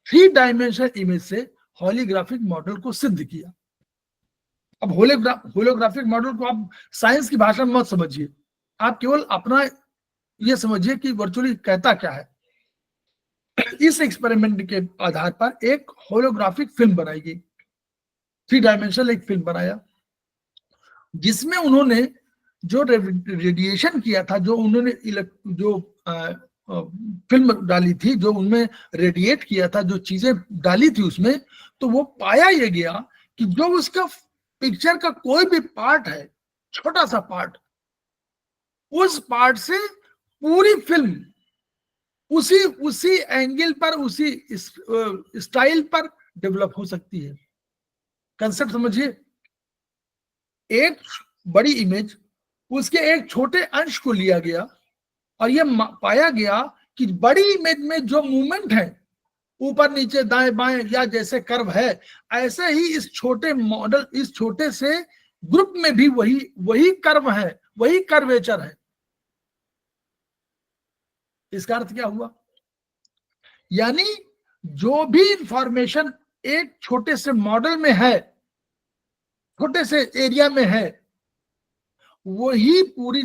3 डायमेंशनल इमेज से होलोग्राफिक मॉडल को सिद्ध किया। अब होलोग्राफिक मॉडल को आप साइंस की भाषा में मत समझिए, आप केवल अपना ये समझिए कि वर्चुअली कहता क्या है। इस एक्सपेरिमेंट के आधार पर एक होलोग्राफिक फिल्म बनाई गई, 3 डायमेंशनल एक फिल्म बनाया, जिसमें उन्होंने जो रेडिएशन किया था, जो उन्होंने जो फिल्म डाली थी, जो उनमें रेडिएट किया था, जो चीजें डाली थी उसमें, तो वो पाया ये गया कि जो उसका पिक्चर का कोई भी पार्ट है, छोटा सा पार्ट, उस पार्ट से पूरी फिल्म उसी एंगल पर, उसी स्टाइल पर डेवलप हो सकती है। कंसेप्ट समझिए, एक बड़ी इमेज, उसके एक छोटे अंश को लिया गया और यह पाया गया कि बड़ी इमेज में जो मूवमेंट है, ऊपर नीचे दाएं बाएं या जैसे कर्व है, ऐसे ही इस छोटे मॉडल, इस छोटे से ग्रुप में भी वही कर्व है, वही कर्वेचर है। इसका अर्थ क्या हुआ? यानी जो भी इंफॉर्मेशन एक छोटे से मॉडल में है, छोटे से एरिया में है, वही पूरी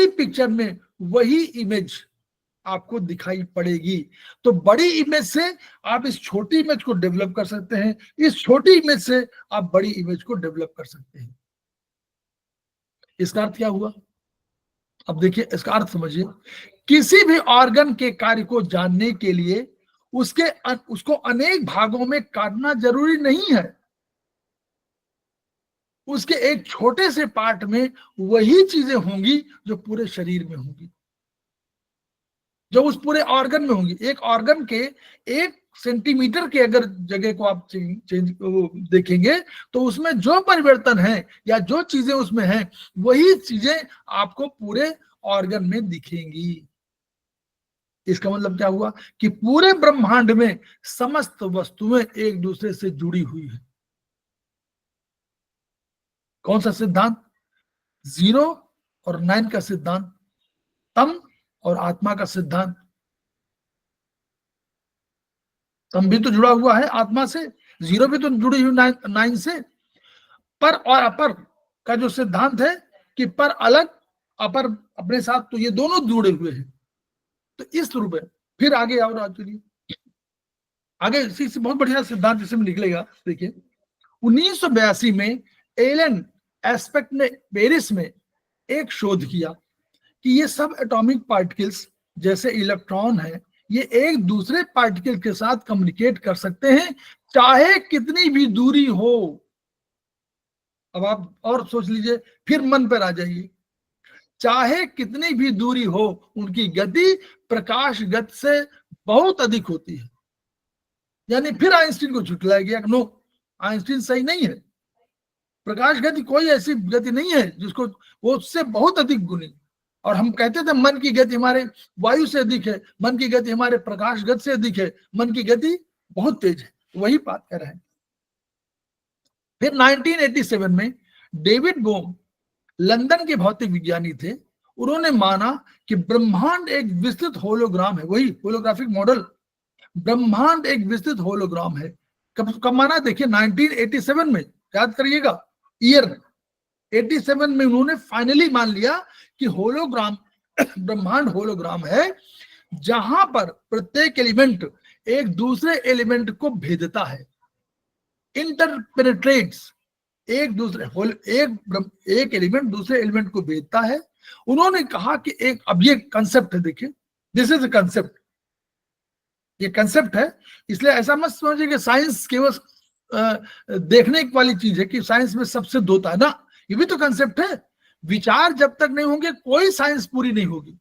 पिक्चर में वही इमेज आपको दिखाई पड़ेगी। तो बड़ी इमेज से आप इस छोटी इमेज को डेवलप कर सकते हैं, इस छोटी इमेज से आप बड़ी इमेज को डेवलप कर सकते हैं। इसका अर्थ क्या हुआ? अब देखिए, इसका अर्थ समझिए, किसी भी ऑर्गन के कार्य को जानने के लिए उसको अनेक भागों में काटना जरूरी नहीं है। उसके एक छोटे से पार्ट में वही चीजें होंगी जो पूरे शरीर में होंगी, जो उस पूरे ऑर्गन में होंगी। एक ऑर्गन के 1 सेंटीमीटर के अगर जगह को आप देखेंगे, तो उसमें जो परिवर्तन है या जो चीजें उसमें हैं, वही चीजें आपको पूरे ऑर्गन में दिखेंगी। इसका मतलब क्या हुआ कि पूरे ब्रह्मांड में समस्त वस्तुएं एक दूसरे से जुड़ी हुई है। कौन सा सिद्धांत? 0 और 9 का सिद्धांत, तम और आत्मा का सिद्धांत। तम भी तो जुड़ा हुआ है आत्मा से, 0 भी तो जुड़ी हुई 9 से। पर और अपर का जो सिद्धांत है कि पर अलग, अपर अपने साथ, तो ये दोनों जुड़े हुए हैं। तो इस रूप में फिर आगे और चलिए आगे, इसी से बहुत बढ़िया सिद्धांत जिसमें निकलेगा। देखिए, 1982 में एलन एस्पेक्ट ने पेरिस में एक शोध किया कि ये सब एटॉमिक पार्टिकल्स जैसे इलेक्ट्रॉन है, ये एक दूसरे पार्टिकल के साथ कम्युनिकेट कर सकते हैं, चाहे कितनी भी दूरी हो। अब आप और सोच लीजिए, फिर मन पर आ जाइए, चाहे कितनी भी दूरी हो, उनकी गति प्रकाश गति से बहुत अधिक होती है। यानी फिर आइंस्टीन को झुठलाया गया, नो, आइंस्टीन सही नहीं है। प्रकाश गति कोई ऐसी गति नहीं है जिसको, वो उससे बहुत अधिक गुनी। और हम कहते थे मन की गति हमारे वायु से अधिक है, मन की गति हमारे प्रकाश गति से अधिक है, मन की गति बहुत तेज है। वही बात कर रहे हैं। फिर 1987 में डेविड बोम, लंदन के भौतिक विज्ञानी थे, उन्होंने माना कि ब्रह्मांड एक विस्तृत होलोग्राम है। वही होलोग्राफिक मॉडल, ब्रह्मांड एक विस्तृत होलोग्राम है। कब माना? देखिए 1987 में, याद करिएगा ईयर, 87 में उन्होंने फाइनली मान लिया कि होलोग्राम, ब्रह्मांड होलोग्राम है, जहां पर प्रत्येक एलिमेंट एक दूसरे एलिमेंट को भेदता है, इंटरपेनिट्रेट्स, एक एलिमेंट दूसरे एलिमेंट को भेदता है। उन्होंने कहा कि एक, अब ये कंसेप्ट है, देखिए, दिस इज अ कंसेप्ट, ये कंसेप्ट है। इसलिए ऐसा मत समझिए कि साइंस केवल देखने वाली चीज है, कि साइंस में सब सिद्ध होता है ना, ये भी तो कंसेप्ट है। विचार जब तक नहीं होंगे, कोई साइंस पूरी नहीं होगी।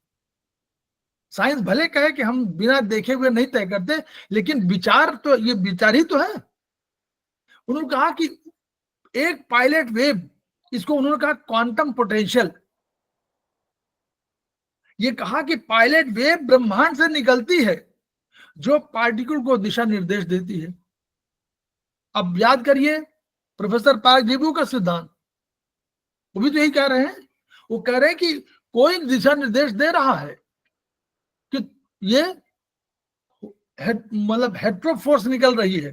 साइंस भले कहे कि हम बिना देखे हुए नहीं तय करते, लेकिन विचार तो, ये विचार ही तो है। उन्होंने कहा कि एक पायलट वेव, इसको उन्होंने कहा क्वांटम पोटेंशियल, ये कहा कि पायलट वेव ब्रह्मांड से निकलती है, जो पार्टिकल को दिशा निर्देश देती है। अब याद करिए प्रोफेसर पार्क का सिद्धांत, वो भी तो यही कह रहे हैं। वो कह रहे हैं कि कोई दिशा निर्देश दे रहा है कि ये मतलब हेट्रो फोर्स निकल रही है,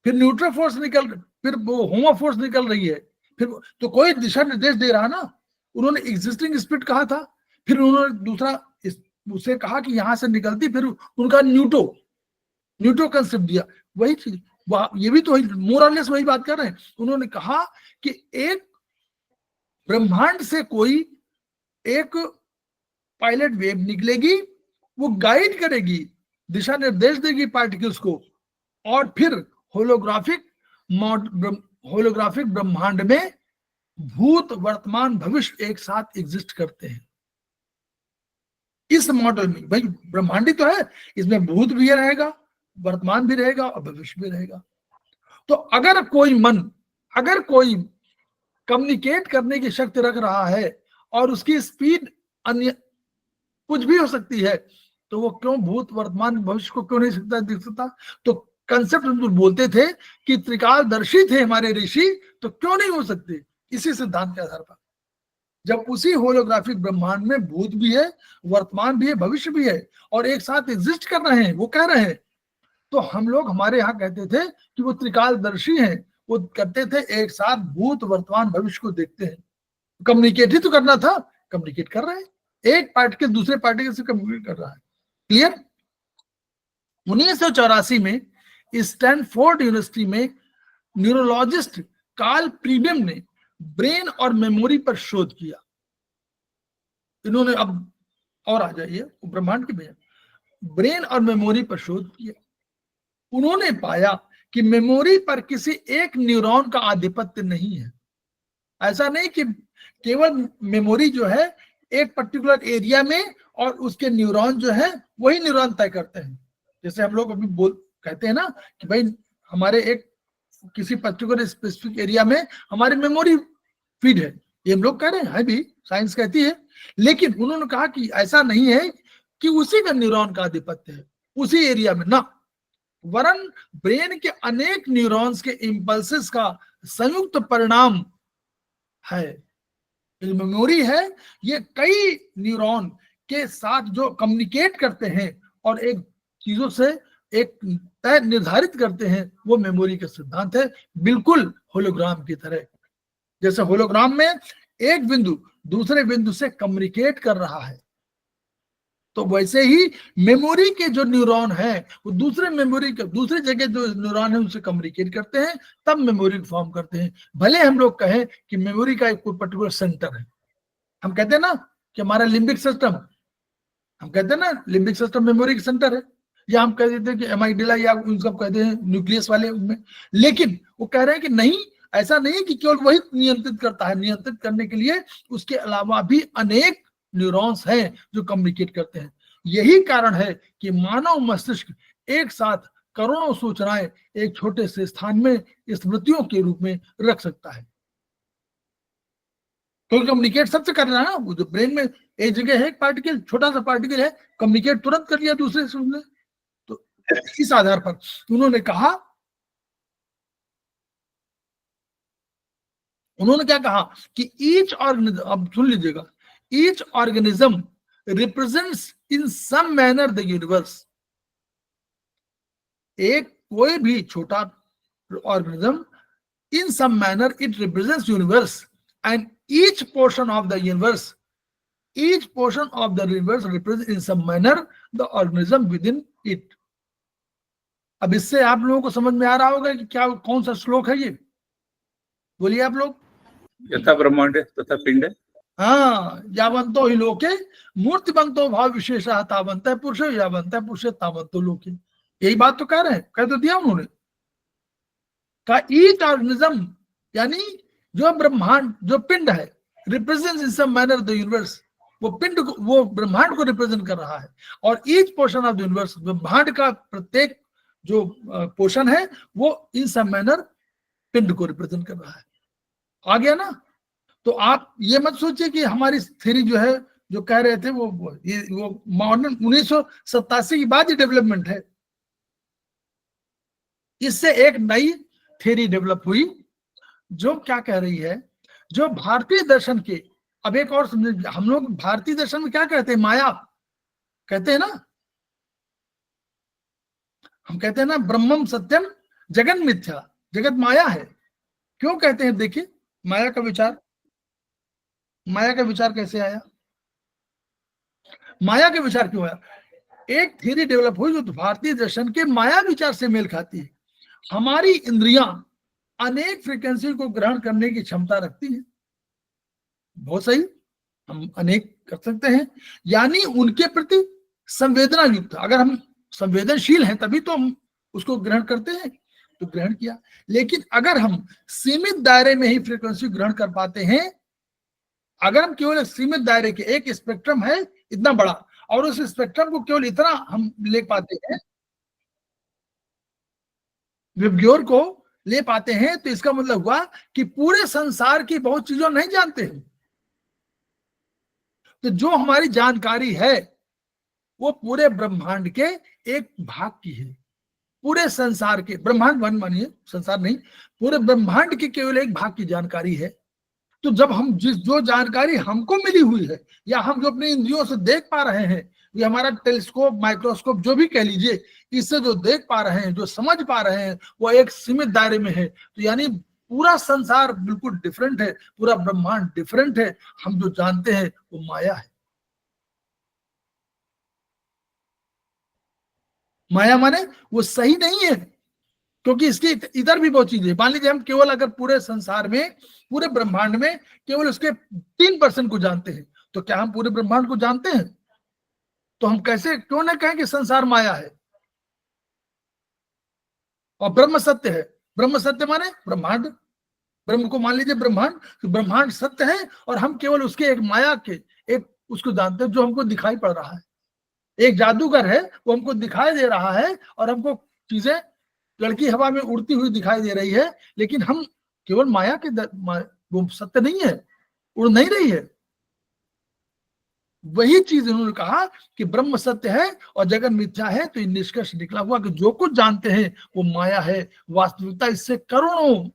फिर न्यूट्रल फोर्स फिर वो होमो फोर्स निकल रही है, फिर तो कोई दिशा निर्देश दे रहा ना। उन्होंने एग्जिस्टिंग स्पीड कहा था, फिर उन्होंने दूसरा उसे कहा कि यहां से निकलती, फिर उनका न्यूटो कंसेप्ट दिया। वही चीज ये भी तो मोर और लेस वही बात कर रहे हैं। उन्होंने कहा कि एक ब्रह्मांड से कोई एक पायलट वेव निकलेगी, वो गाइड करेगी, दिशा निर्देश देगी पार्टिकल्स को, और फिर होलोग्राफिक ब्रह्मांड में भूत वर्तमान भविष्य एक साथ एग्जिस्ट करते हैं। इस मॉडल में भाई ब्रह्मांड ही तो है, इसमें भूत भी रहेगा, वर्तमान भी रहेगा और भविष्य भी रहेगा। तो अगर कोई कम्युनिकेट करने की शक्ति रख रहा है और उसकी स्पीड अन्य कुछ भी हो सकती है, तो वो क्यों भूत वर्तमान भविष्य को क्यों नहीं दिख सकता? तो कंसेप्ट हम बोलते थे कि त्रिकालदर्शी थे हमारे ऋषि, तो क्यों नहीं हो सकते? इसी सिद्धांत के आधार पर, जब उसी होलोग्राफिक ब्रह्मांड में भूत भी है, वर्तमान भी है, भविष्य भी है, और एक साथ एग्जिस्ट कर रहे हैं, वो कह रहे हैं, तो हम लोग हमारे यहाँ कहते थे कि वो त्रिकालदर्शी हैं। वो कहते थे एक साथ भूत वर्तमान भविष्य को देखते हैं। कम्युनिकेट ही तो करना था, कम्युनिकेट कर रहे हैं, एक पार्टिकल दूसरे पार्टिकल से कम्युनिकेट कर रहा है। क्लियर? 1984 में स्टैनफोर्ड यूनिवर्सिटी में न्यूरोलॉजिस्ट कार्ल प्रीबेम ने ब्रेन और मेमोरी पर शोध किया। इन्होंने अब और आ जाइए ब्रह्मांड के में ब्रेन और मेमोरी पर शोध किया। उन्होंने पाया कि मेमोरी पर किसी एक न्यूरॉन का आधिपत्य नहीं है। ऐसा नहीं कि केवल मेमोरी जो है एक पर्टिकुलर एरिया में और उसके न्यूरॉन जो है वही न्यूरॉन तय करते हैं। जैसे हम लोग अभी कहते हैं ना कि भाई हमारे एक किसी पर्टिकुलर स्पेसिफिक एरिया में हमारी मेमोरी फीड है, ये हम लोग कह रहे हैं भी, साइंस कहती है। लेकिन उन्होंने कहा कि ऐसा नहीं है कि उसी का न्यूरॉन का आधिपत्य है उसी एरिया में, ना, वरन ब्रेन के अनेक न्यूरॉन्स के इंपल्सेस का संयुक्त परिणाम है। मेमोरी है ये कई न्यूरॉन के साथ जो कम्युनिकेट करते हैं और एक चीजों से एक तय निर्धारित करते हैं, वो मेमोरी का सिद्धांत है। बिल्कुल होलोग्राम की तरह, जैसे होलोग्राम में एक बिंदु दूसरे बिंदु से कम्युनिकेट कर रहा है, तो वैसे ही मेमोरी के जो न्यूरॉन है वो दूसरे मेमोरी के दूसरी जगह जो न्यूरॉन है उनसे कम्युनिकेट करते हैं, तब मेमोरी को फॉर्म करते हैं। भले हम लोग कहें कि मेमोरी का एक कोई पर्टिकुलर सेंटर है, हम कहते हैं ना कि हमारा लिम्बिक सिस्टम, हम कहते हैं ना लिम्बिक सिस्टम मेमोरी का सेंटर है, या हम कह देते हैं कि एमाइडिला या उन सब कहते हैं न्यूक्लियस वाले उनमें। लेकिन वो कह रहे हैं कि नहीं, ऐसा नहीं है कि केवल वही नियंत्रित करता है, नियंत्रित करने के लिए उसके अलावा भी अनेक न्यूरॉन्स हैं जो कम्युनिकेट करते हैं। यही कारण है कि मानव मस्तिष्क एक साथ करोड़ों सूचनाएं एक छोटे से स्थान में स्मृतियों के रूप में रख सकता है, तो कम्युनिकेट सबसे कर रहा है ना। वो जो ब्रेन में एक जगह है, एक पार्टिकल, छोटा सा पार्टिकल है, कम्युनिकेट तुरंत कर लिया दूसरे से उसने। तो इस आधार पर उन्होंने क्या कहा कि ईच ऑर्गेनिज्म, अब सुन लीजिएगा, each organism represents in some manner the universe. एक कोई भी छोटा organism, in some manner it represents universe, and each portion of the universe represents in some manner the organism within it। अब इससे आप लोगों को समझ में आ रहा होगा कि क्या कौन सा श्लोक है ये, बोलिए आप लोग। यथा ब्रह्मांड तथा पिंड। हाँ, यावंतो ही लोके मूर्तिबंतो भाव विशेषः तावंतः पुरुषो यावंतः पुरुषे तावंतो लोके। यही बात तो कह रहे हैं, कह तो दिया उन्होंने। का ईच ऑर्गेनिज्म यानी जो ब्रह्मांड, जो पिंड है, represents in some manner the universe, वो पिंड को, वो ब्रह्मांड को रिप्रेजेंट कर रहा है। और each portion of the universe, ब्रह्मांड का प्रत्येक जो पोर्शन है वो इन सम मैनर पिंड को रिप्रेजेंट कर रहा है। आ गया ना? तो आप ये मत सोचिए कि हमारी थ्योरी जो है, जो कह रहे थे वो मॉडर्न 1987 की बाद ही डेवलपमेंट है। इससे एक नई थ्योरी डेवलप हुई जो क्या कह रही है, जो भारतीय दर्शन के, अब एक और समझे, हम लोग भारतीय दर्शन में क्या कहते हैं, माया कहते हैं ना, हम कहते हैं ना ब्रह्मम सत्यम जगत मिथ्या, जगत माया है। क्यों कहते हैं? देखिए माया का विचार कैसे आया, माया का विचार क्यों आया? एक थ्योरी डेवलप हुई जो भारतीय दर्शन के माया विचार से मेल खाती है। हमारी इंद्रियां अनेक फ्रीक्वेंसी को ग्रहण करने की क्षमता रखती है, बहुत सही, हम अनेक कर सकते हैं, यानी उनके प्रति संवेदना युक्त। अगर हम संवेदनशील हैं तभी तो हम उसको ग्रहण करते हैं, तो ग्रहण किया। लेकिन अगर हम सीमित दायरे में ही फ्रीक्वेंसी ग्रहण कर पाते हैं, अगर हम केवल सीमित दायरे के, एक स्पेक्ट्रम है इतना बड़ा, और उस स्पेक्ट्रम को केवल इतना हम ले पाते हैं, विबग्योर को ले पाते हैं, तो इसका मतलब हुआ कि पूरे संसार की बहुत चीजों नहीं जानते हैं। तो जो हमारी जानकारी है वो पूरे ब्रह्मांड के एक भाग की है, पूरे संसार के, ब्रह्मांड वन मानिए, संसार नहीं, पूरे ब्रह्मांड की केवल एक भाग की जानकारी है। तो जब हम जो जानकारी हमको मिली हुई है, या हम जो अपनी इंद्रियों से देख पा रहे हैं, ये हमारा टेलीस्कोप, माइक्रोस्कोप जो भी कह लीजिए, इससे जो देख पा रहे हैं, जो समझ पा रहे हैं, वो एक सीमित दायरे में है। तो यानी पूरा संसार बिल्कुल डिफरेंट है, पूरा ब्रह्मांड डिफरेंट है। हम जो जानते हैं वो माया है। माया माने वो सही नहीं है, क्योंकि इसकी इधर भी बहुत चीजें। मान लीजिए हम केवल अगर पूरे संसार में, पूरे ब्रह्मांड में केवल उसके 3% को जानते हैं, तो क्या हम पूरे ब्रह्मांड को जानते हैं? तो हम कैसे, क्यों ना कहें कि संसार माया है और ब्रह्म सत्य है? ब्रह्म सत्य माने ब्रह्मांड, ब्रह्म को मान लीजिए ब्रह्मांड, तो ब्रह्मांड सत्य है और हम केवल उसके एक माया के, एक उसको जानते हैं जो हमको दिखाई पड़ रहा है। एक जादूगर है, वो हमको दिखाई दे रहा है और हमको चीजें, लड़की हवा में उड़ती हुई दिखाई दे रही है, लेकिन हम केवल माया के वो सत्य नहीं है, उड़ नहीं रही है। वही चीज उन्होंने कहा कि ब्रह्म सत्य है और जगत मिथ्या है। तो निष्कर्ष निकला हुआ कि जो कुछ जानते हैं वो माया है, वास्तविकता इससे करोड़ों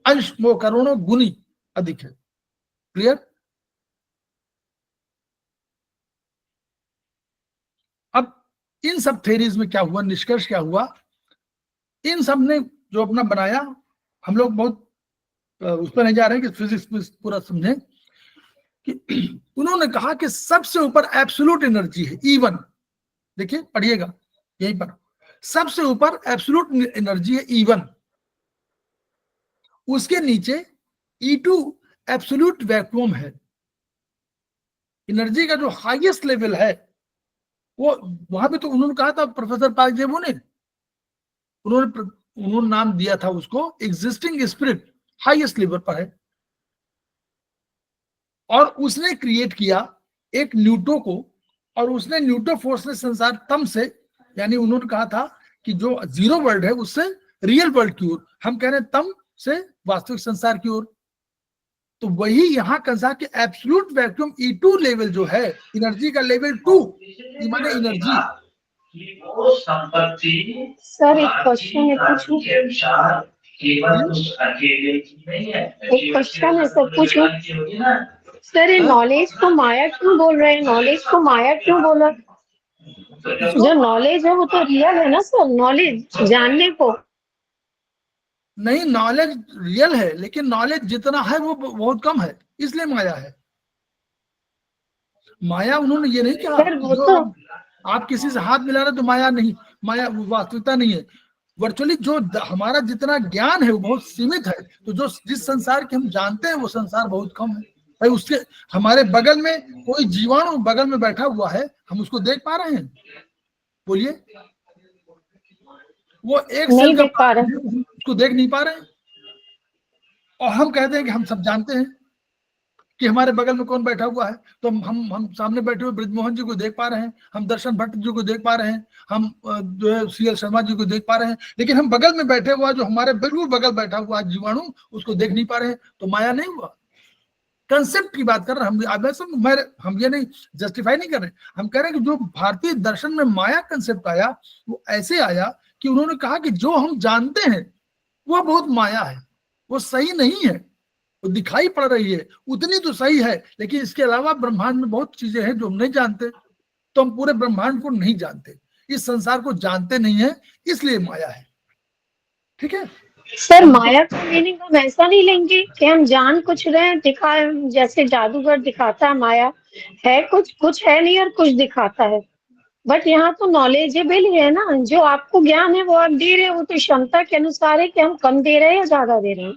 अंश, वो करोड़ों गुनी अधिक है। क्लियर? अब इन सब थ्योरीज में क्या हुआ, निष्कर्ष क्या हुआ? इन सब ने जो अपना बनाया, हम लोग बहुत उस पर नहीं जा रहे हैं कि फिजिक्स पूरा समझें, कि उन्होंने कहा कि सबसे ऊपर एब्सोल्यूट एनर्जी है, E1। देखिए पढ़िएगा यहीं पर, सबसे ऊपर एब्सोल्यूट एनर्जी है E1, उसके नीचे E2 एब्सोल्यूट वैक्यूम है। एनर्जी का जो हाईएस्ट लेवल है वो वहां पे, तो उन्होंने कहा था प्रोफेसर पाकजेबू ने, उन्होंने नाम दिया था उसको एग्जिस्टिंग स्पिरिट, हाईएस्ट लेवल पर है। और उसने क्रिएट किया एक न्यूटो को, और उसने न्यूटो फोर्स ने संसार तम से, यानी उन्होंने कहा था कि जो जीरो वर्ल्ड है उससे रियल वर्ल्ड की ओर, हम कह रहे हैं तम से वास्तविक संसार की ओर। तो वही यहाँ कंसा के एब्सोल्यूट वैक्यूम E2 लेवल जो है, एनर्जी का लेवल 2, माने एनर्जी। सर एक क्वेश्चन है, पूछूं? एक क्वेश्चन है सर, पूछूं? सर ये नॉलेज को माया क्यों बोल रहे हैं? नॉलेज को माया क्यों बोल रहे हैं? जो नॉलेज है वो तो रियल है ना सर, नॉलेज जानने को। नहीं, नॉलेज रियल है, लेकिन नॉलेज जितना है वो बहुत कम है, इसलिए माया है। माया उन्होंने ये नहीं कहा सर वो जो तो आप किसी से हाथ मिला रहे तो माया नहीं, माया वास्तविकता नहीं है। वर्चुअली जो हमारा जितना ज्ञान है वो बहुत सीमित है। तो जो जिस संसार के हम जानते हैं वो संसार बहुत कम है भाई। उसके हमारे बगल में कोई जीवाणु बगल में बैठा हुआ है, हम उसको देख पा रहे हैं? बोलिए, वो एक नहीं सेल देख पा रहे, उसको देख नहीं पा रहे हैं। और हम कहते हैं कि हम सब जानते हैं कि हमारे बगल में कौन बैठा हुआ है। तो हम सामने बैठे हुए ब्रिजमोहन जी को देख पा रहे हैं, हम दर्शन भट्ट जी को देख पा रहे हैं, हम जो है CL शर्मा जी को देख पा रहे हैं, लेकिन हम बगल में बैठे हुआ, जो हमारे बिल्कुल बगल बैठा हुआ जीवाणु, उसको देख नहीं पा रहे हैं। तो माया नहीं हुआ? कंसेप्ट की बात कर रहे हैं हम ये नहीं जस्टिफाई नहीं कर रहे, हम कह रहे हैं कि जो भारतीय दर्शन में माया कंसेप्ट आया वो ऐसे आया कि उन्होंने कहा कि जो हम जानते हैं वो बहुत माया है, वो सही नहीं है, वो दिखाई पड़ रही है उतनी तो सही है, लेकिन इसके अलावा ब्रह्मांड में बहुत चीजें हैं जो हम नहीं जानते। तो हम पूरे ब्रह्मांड को नहीं जानते, इस संसार को जानते नहीं है, इसलिए माया है। ठीक है। सर माया का मीनिंग हम ऐसा नहीं लेंगे कि हम जान कुछ रहे हैं, दिखा, जैसे जादूगर दिखाता है माया है, कुछ है नहीं और कुछ दिखाता है। बट यहाँ तो नॉलेजेबल ही है ना, जो आपको ज्ञान है वो आप दे रहे हो, वो तो क्षमता के अनुसार है कि हम कम दे रहे हैं या ज्यादा दे रहे हैं,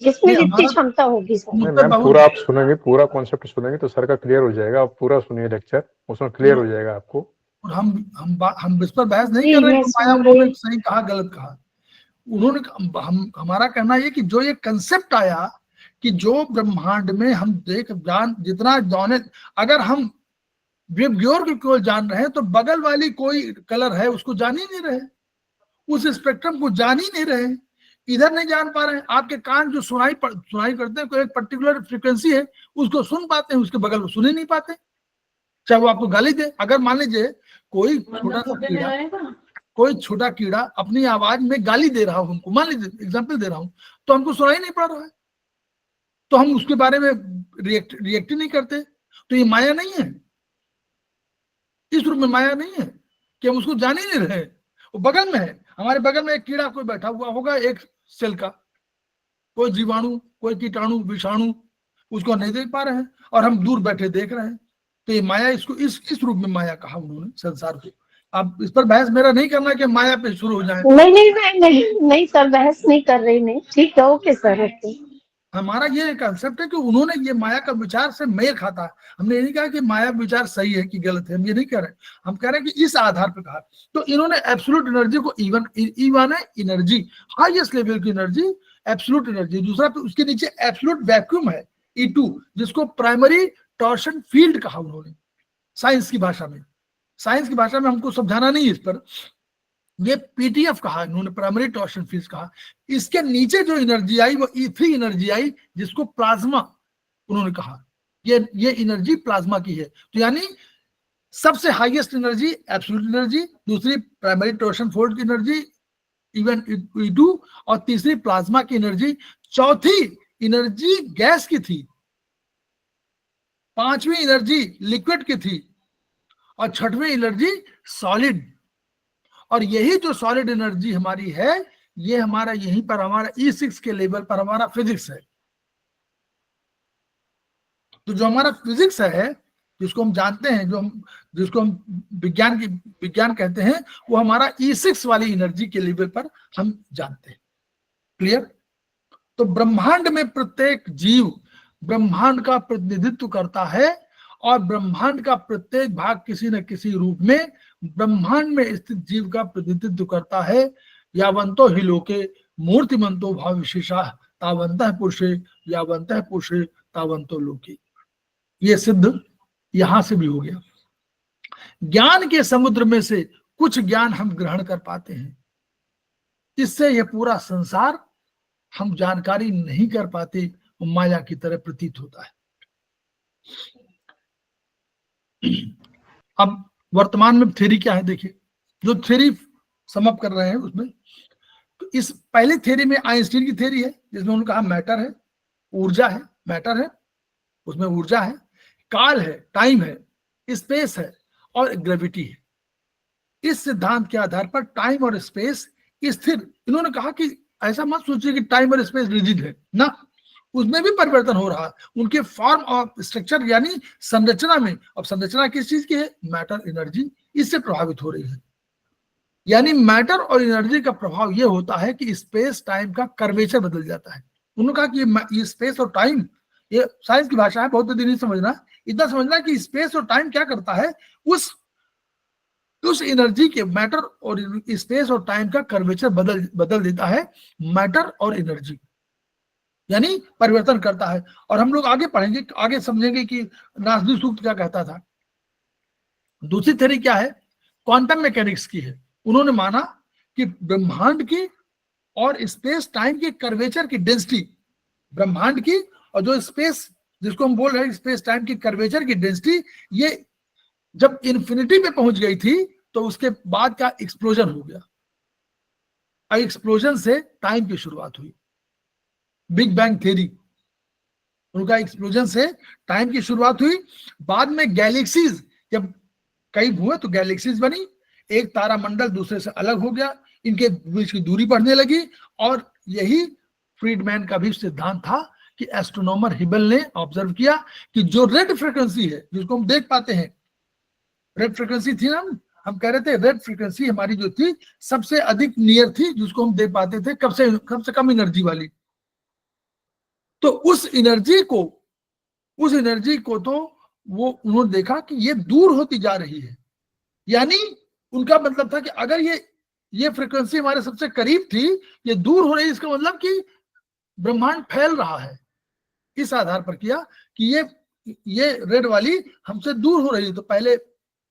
जिसमें ये जितनी हमारा क्षमता होगी सर। नहीं उत्तर मैम, बहुत पूरा आप सुनेंगे, पूरा कॉन्सेप्ट सुनेंगे तो सर का क्लियर हो जाएगा। आप पूरा सुनिए लेक्चर, उसमें क्लियर हो जाएगा आपको। और हम इस पर बहस नहीं जी, कर रहे मैं कि माया सुन उन्होंने रही। सही कहा गलत कहा। उन्होंने हमारा कहना ये कि जो ये कंसेप्ट आया कि जो ब्रह्मांड में हम जान जितना जाने, अगर हम वेबग्योर को केवल जान रहे हैं तो बगल वाली कोई कलर है उसको जान ही नहीं रहे, उस स्पेक्ट्रम को जान ही नहीं रहे, इधर नहीं जान पा रहे हैं। आपके कान जो सुनाई करते हैं, कोई एक पर्टिकुलर फ्रीक्वेंसी है उसको सुन पाते हैं, उसके बगल में सुन ही नहीं पाते, चाहे वो आपको गाली दे। अगर मान लीजिए कोई छोटा कीड़ा अपनी आवाज में गाली दे रहा हो हमको, मान लीजिए एग्जाम्पल दे रहा हूं, तो हमको सुनाई नहीं पड़ रहा है, तो हम उसके बारे में रिएक्ट ही नहीं करते। तो ये माया नहीं है, इस रूप में माया नहीं है कि हम उसको जान ही नहीं रहे, वो बगल में है। हमारे बगल में एक कीड़ा कोई बैठा हुआ होगा, एक सेल का, कोई जीवाणु, कोई कीटाणु, विषाणु, उसको नहीं देख पा रहे हैं और हम दूर बैठे देख रहे हैं। तो ये माया, इसको इस रूप में माया कहा उन्होंने संसार को। अब इस पर बहस मेरा नहीं करना कि माया पे शुरू हो जाए। नहीं सर, बहस नहीं कर रही, नहीं, ठीक है, ओके सर, ओके। हमारा ये कंसेप्ट है कि उन्होंने ये माया का विचार से मेल खाता है। हमने ये नहीं कहा कि माया विचार सही है कि गलत है, हम ये नहीं कह रहे, हम कह रहे हैं कि इस आधार पर कहा। तो इन्होंने एब्सोल्यूट एनर्जी को इवन है एनर्जी, हाईएस्ट लेवल की एनर्जी, एब्सोल्यूट एनर्जी। दूसरा उसके नीचे एब्सोल्यूट वैक्यूम है E2, जिसको प्राइमरी टॉर्शन फील्ड कहा उन्होंने साइंस की भाषा में। साइंस की भाषा में हमको समझाना नहीं इस पर, ये पीटीएफ कहा इन्होंने, प्राइमरी टॉर्शन फील्ड कहा। इसके नीचे जो एनर्जी आई वो E3 एनर्जी आई, जिसको प्लाज्मा उन्होंने कहा। ये एनर्जी प्लाज्मा की है। तो यानी सबसे हाईएस्ट एनर्जी एब्सोल्यूट एनर्जी, दूसरी प्राइमरी टॉर्शन फील्ड की एनर्जी इवन E2, और तीसरी प्लाज्मा की एनर्जी, चौथी एनर्जी गैस की थी, पांचवी एनर्जी लिक्विड की थी, और छठवीं एनर्जी सॉलिड। और यही जो सॉलिड एनर्जी हमारी है, ये हमारा यहीं पर हमारा E6 के लेवल पर हमारा फिजिक्स है। तो जो हमारा फिजिक्स है, जिसको हम जानते हैं, जिसको हम विज्ञान कहते हैं, वो हमारा E6 वाली एनर्जी के लेवल पर हम जानते हैं। क्लियर? तो ब्रह्मांड में प्रत्येक जीव ब्रह्मांड का प्रतिनिधित्व करता है, और ब्रह्मांड का प्रत्येक भाग किसी न किसी रूप में ब्रह्मांड में स्थित जीव का प्रतिनिधित्व करता है। यावंतो हि लोके मूर्तिमंतो भाव विशेषा तावंतः पुरुषे यावंतः पुरुषे तावंतो लोके। ये सिद्ध यहां से भी हो गया। ज्ञान के समुद्र में से कुछ ज्ञान हम ग्रहण कर पाते हैं, इससे यह पूरा संसार हम जानकारी नहीं कर पाते, माया की तरह प्रतीत होता है। अब वर्तमान में थ्योरी क्या है देखिए, जो थ्योरी समअप कर रहे हैं उसमें, तो इस पहले थ्योरी में आइंस्टीन की थ्योरी है, जिसमें उन्होंने कहा मैटर है, ऊर्जा है, मैटर है, उसमें ऊर्जा है, काल है, टाइम है, स्पेस है, और ग्रेविटी है। इस सिद्धांत के आधार पर टाइम और स्पेस स्थिर, इन्होंने कहा कि ऐसा मत सोचिए कि टाइम और स्पेस रिजिड है ना, उसमें भी परिवर्तन हो रहा है, उनके फॉर्म और स्ट्रक्चर यानी संरचना में। अब संरचना किस चीज की है? मैटर, एनर्जी, इससे प्रभावित हो रही है। यानी मैटर और एनर्जी का प्रभाव यह होता है कि स्पेस टाइम का कर्वेचर बदल जाता है। उन्होंने कहा कि ये स्पेस और टाइम, ये साइंस की भाषा है, बहुत दिन नहीं समझना, इतना समझना कि स्पेस और टाइम क्या करता है, उस एनर्जी के, मैटर और स्पेस और टाइम का कर्वेचर बदल देता है मैटर और एनर्जी, यानी परिवर्तन करता है। और हम लोग आगे पढ़ेंगे, आगे समझेंगे कि नासदी सूक्त क्या कहता था। दूसरी थ्योरी क्या है? क्वांटम मैकेनिक्स की है। उन्होंने माना कि ब्रह्मांड की और स्पेस टाइम के कर्वेचर की डेंसिटी, ब्रह्मांड की और जो स्पेस, जिसको हम बोल रहे हैं स्पेस टाइम की कर्वेचर की डेंसिटी, ये जब इन्फिनिटी में पहुंच गई थी तो उसके बाद का एक्सप्लोजन हो गया। एक्सप्लोजन से टाइम की शुरुआत हुई, बिग बैंग थ्योरी, उनका एक्सप्लोजन से टाइम की शुरुआत हुई। बाद में गैलेक्सीज जब कई हुए तो गैलेक्सीज बनी, एक तारामंडल दूसरे से अलग हो गया, इनके बीच की दूरी बढ़ने लगी। और यही फ्रीडमैन का भी सिद्धांत था कि एस्ट्रोनॉमर हिबल ने ऑब्जर्व किया कि जो रेड फ्रीक्वेंसी है जिसको हम देख पाते हैं, रेड फ्रीक्वेंसी थी ना, हम कह रहे थे रेड फ्रीक्वेंसी हमारी जो थी सबसे अधिक नियर थी जिसको हम देख पाते थे, कब से कम एनर्जी वाली। तो उस एनर्जी को तो वो उन्होंने देखा कि ये दूर होती जा रही है, यानी उनका मतलब था कि अगर ये फ्रीक्वेंसी हमारे सबसे करीब थी, ये दूर हो रही है, इसका मतलब कि ब्रह्मांड फैल रहा है। इस आधार पर किया कि ये रेड वाली हमसे दूर हो रही है, तो पहले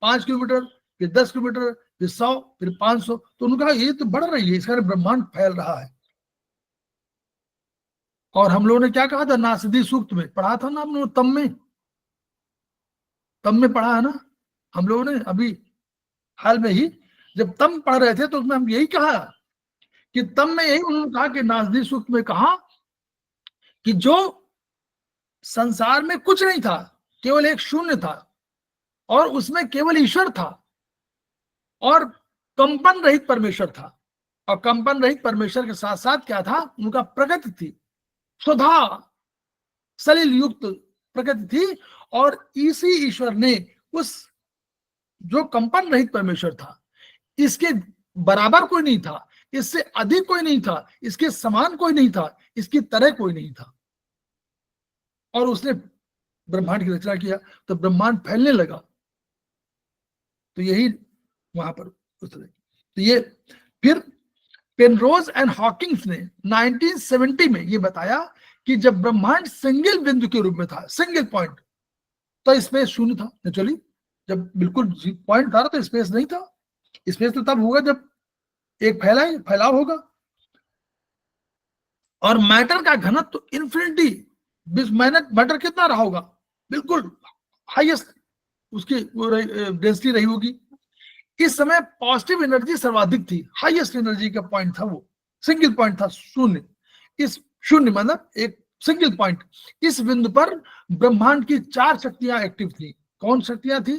5 किलोमीटर, फिर 10 किलोमीटर, फिर 100, फिर 500, तो उन्होंने कहा ये तो बढ़ रही है, इसका ब्रह्मांड फैल रहा है। और हम लोगों ने क्या कहा था, नासदी सूक्त में पढ़ा था ना हम लोग, तम में पढ़ा है ना हम लोगों ने, अभी हाल में ही जब तम पढ़ रहे थे तो उसमें हम यही कहा कि तम में यही उन्होंने कहा कि नासदी सूक्त में कहा कि जो संसार में कुछ नहीं था, केवल एक शून्य था और उसमें केवल ईश्वर था और कंपन रहित परमेश्वर था। और कंपन रहित परमेश्वर के साथ साथ क्या था, उनका प्रकृति थी, स्वधा सलिल युक्त प्रकृति थी। और इसी ईश्वर ने उस जो कंपन रहित परमेश्वर था, इसके बराबर कोई नहीं था, इससे अधिक कोई नहीं था, इसके समान कोई नहीं था, इसकी तरह कोई नहीं था, और उसने ब्रह्मांड की रचना किया तो ब्रह्मांड फैलने लगा। तो यही वहां पर उस तरह। तो ये फिर पेनरोज एंड हॉकिंग्स ने 1970 में ये बताया कि जब ब्रह्मांड सिंगल बिंदु के रूप में था, सिंगल पॉइंट, तो स्पेस शून्य था नेचुरली। जब बिल्कुल पॉइंट था तो स्पेस नहीं था। स्पेस तो तब होगा जब एक फैलाव होगा। और मैटर का घनत्व तो इन्फिनिटी, मैटर कितना रहा होगा, बिल्कुल हाईएस्ट उसकी डेंसिटी रही होगी। इस समय पॉजिटिव एनर्जी सर्वाधिक थी, हाईएस्ट एनर्जी का पॉइंट था, वो सिंगल पॉइंट था, शून्य। इस शून्य मतलब एक सिंगल पॉइंट, इस बिंदु पर ब्रह्मांड की 4 शक्तियां एक्टिव थी। कौन शक्तियां थी?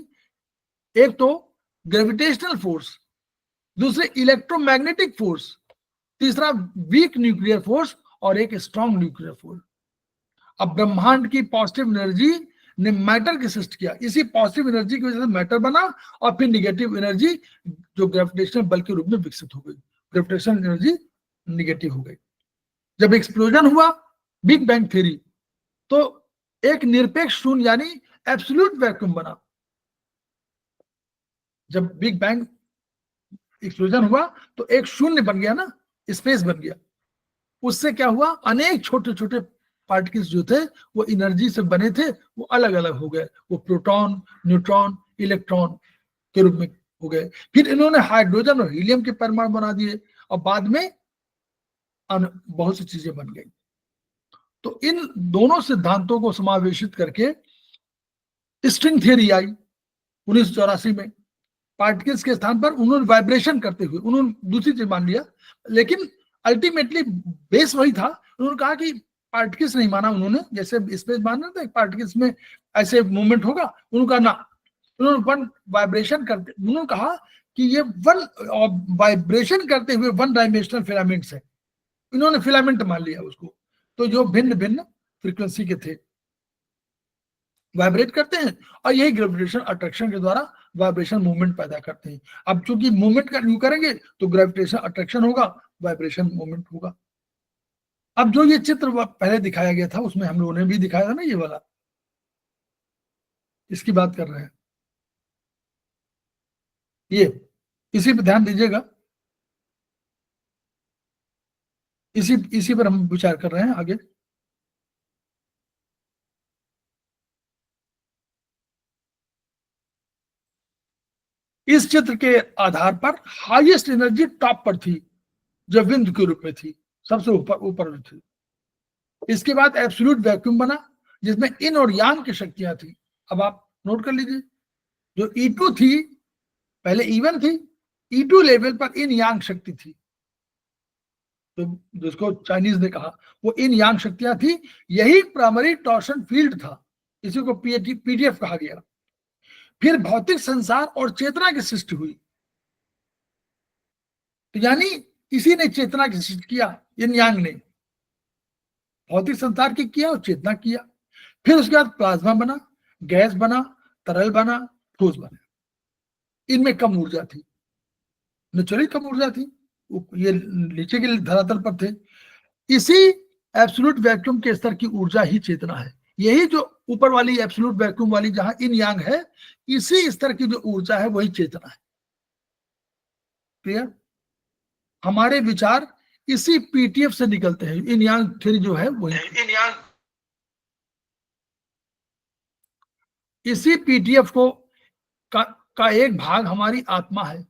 एक तो ग्रेविटेशनल फोर्स, दूसरे इलेक्ट्रोमैग्नेटिक फोर्स, तीसरा वीक न्यूक्लियर फोर्स और एक स्ट्रॉन्ग न्यूक्लियर फोर्स। अब ब्रह्मांड की पॉजिटिव एनर्जी ने मैटर की सृष्टि किया, इसी पॉजिटिव एनर्जी की वजह से मैटर बना और फिर निगेटिव एनर्जी जो ग्रेविटेशनल बल के रूप में विकसित हो गई, ग्रेविटेशनल एनर्जी निगेटिव हो गई। जब एक्सप्लोजन हुआ, बिग बैंग थ्योरी, तो एक निरपेक्ष शून्य यानी एब्सोल्यूट वैक्यूम बना। जब बिग बैंग एक्सप्लोजन हुआ तो एक शून्य बन गया ना, स्पेस बन गया। उससे क्या हुआ, अनेक छोटे छोटे पार्टिकल्स जो थे वो एनर्जी से बने थे, वो अलग अलग हो गए, वो प्रोटॉन, न्यूट्रॉन, इलेक्ट्रॉन के रूप में हो गए। फिर इन्होंने हाइड्रोजन और हीलियम के परमाणु बना दिए और बाद में बहुत सी चीजें बन गई। तो इन दोनों सिद्धांतों को समावेशित करके स्ट्रिंग थियरी आई 1984 में। पार्टिकल्स के स्थान पर उन्होंने वाइब्रेशन करते हुए उन्होंने दूसरी चीज मान लिया, लेकिन अल्टीमेटली बेस वही था। उन्होंने कहा कि पार्टिकल्स नहीं माना उन्होंने, जैसे स्पेस मानना था पार्टिकल्स में ऐसे मूवमेंट होगा, उन्होंने कहा ना, उन्होंने वन वाइब्रेशन करते, उन्होंने कहा कि ये वन वाइब्रेशन करते हुए वन डायमेंशनल फिलामेंट्स है। इन्होंने फिलामेंट मान लिया उसको, तो जो भिन्न भिन्न फ्रीक्वेंसी के थे, वाइब्रेट करते हैं और यही ग्रेविटेशन अट्रैक्शन के द्वारा वाइब्रेशन मूवमेंट पैदा करते हैं। अब चूंकि मूवमेंट करेंगे तो ग्रेविटेशन अट्रैक्शन होगा, वाइब्रेशन मूवमेंट होगा। अब जो ये चित्र पहले दिखाया गया था उसमें हम लोगों ने भी दिखाया था ना, ये वाला, इसकी बात कर रहे हैं, ये इसी पे ध्यान दीजिएगा, इसी पर हम विचार कर रहे हैं आगे। इस चित्र के आधार पर हाईएस्ट एनर्जी टॉप पर थी, जो बिंदु के रूप में थी, सबसे ऊपर थी। इसके बाद एब्सोल्यूट वैक्यूम बना जिसमें इन और यांग की शक्तियां थी। अब आप नोट कर लीजिए, जो E2 थी पहले E1 थी, E2 लेवल पर इन यांग शक्ति थी, तो जिसको चाइनीज ने कहा वो इन यांग शक्तियां थी। यही प्राइमरी टॉर्शन फील्ड था, इसी को पीडीएफ कहा गया। फिर भौतिक संसार और चेतना की सृष्टि हुई। तो यानी इसी ने चेतना की सृष्टि किया, yin yang ने भौतिक संसार की किया और चेतना किया। फिर उसके बाद प्लाज्मा बना, गैस बना, तरल बना, ठोस बना। इनमें कम ऊर्जा थी, नेचुरली कम ऊर्जा थी, ये नीचे के धरातल पर थे। इसी एब्सोल्यूट वैक्यूम के स्तर की ऊर्जा ही चेतना है। यही जो ऊपर वाली एब्सोल्यूट वैक्यूम वाली जहां इन यांग है, इसी स्तर की जो ऊर्जा है वही चेतना है। क्लियर? हमारे विचार इसी पीटीएफ से निकलते हैं। इन यांग थ्योरी जो है वही, इसी पीटीएफ को का एक भाग हमारी आत्मा है।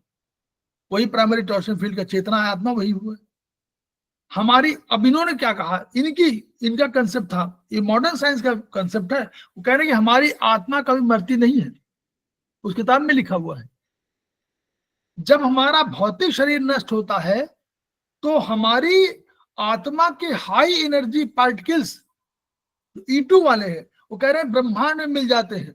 वही प्राइमरी टॉर्शन फील्ड का चेतना है, आत्मा वही हुआ है हमारी। अब इन्होंने क्या कहा, इनका कंसेप्ट था, ये मॉडर्न साइंस का कंसेप्ट है। वो कह रहे हैं कि हमारी आत्मा कभी मरती नहीं है। उस किताब में लिखा हुआ है जब हमारा भौतिक शरीर नष्ट होता है तो हमारी आत्मा के हाई एनर्जी पार्टिकल्स E2 वाले हैं, वो कह रहे हैं ब्रह्मांड में मिल जाते हैं।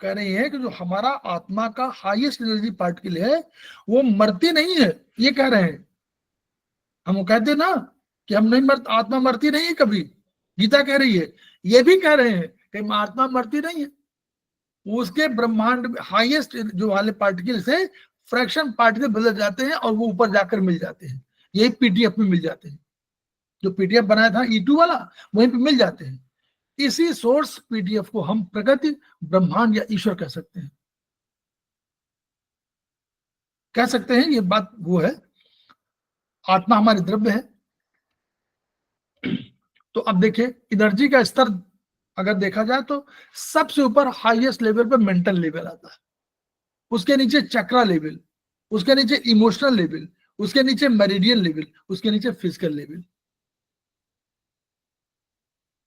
कह रहे हैं कि जो हमारा आत्मा का हाईएस्ट एनर्जी पार्टिकल है वो मरती नहीं है। ये कह रहे हैं, हम कहते ना कि हम नहीं मरते, आत्मा मरती नहीं है कभी, गीता कह रही है। ये भी कह रहे हैं कि आत्मा मरती नहीं है। उसके ब्रह्मांड में हाईएस्ट जो वाले पार्टिकल से फ्रैक्शन पार्टिकल बदल जाते हैं और वो ऊपर जाकर मिल जाते हैं। यही पीटीएफ में मिल जाते हैं। जो पीटीएफ बनाया था E2 वाला, वहीं पे मिल जाते हैं। इसी सोर्स पीटीएफ को हम प्रकृति, ब्रह्मांड या ईश्वर कह सकते हैं। कह सकते हैं, ये बात वो है। आत्मा हमारी द्रव्य है। तो अब देखिए एनर्जी का स्तर अगर देखा जाए तो सबसे ऊपर हाईएस्ट लेवल पर मेंटल लेवल आता है, उसके नीचे चक्रा लेवल, उसके नीचे इमोशनल लेवल, उसके नीचे मेरिडियन लेवल, उसके नीचे फिजिकल लेवल।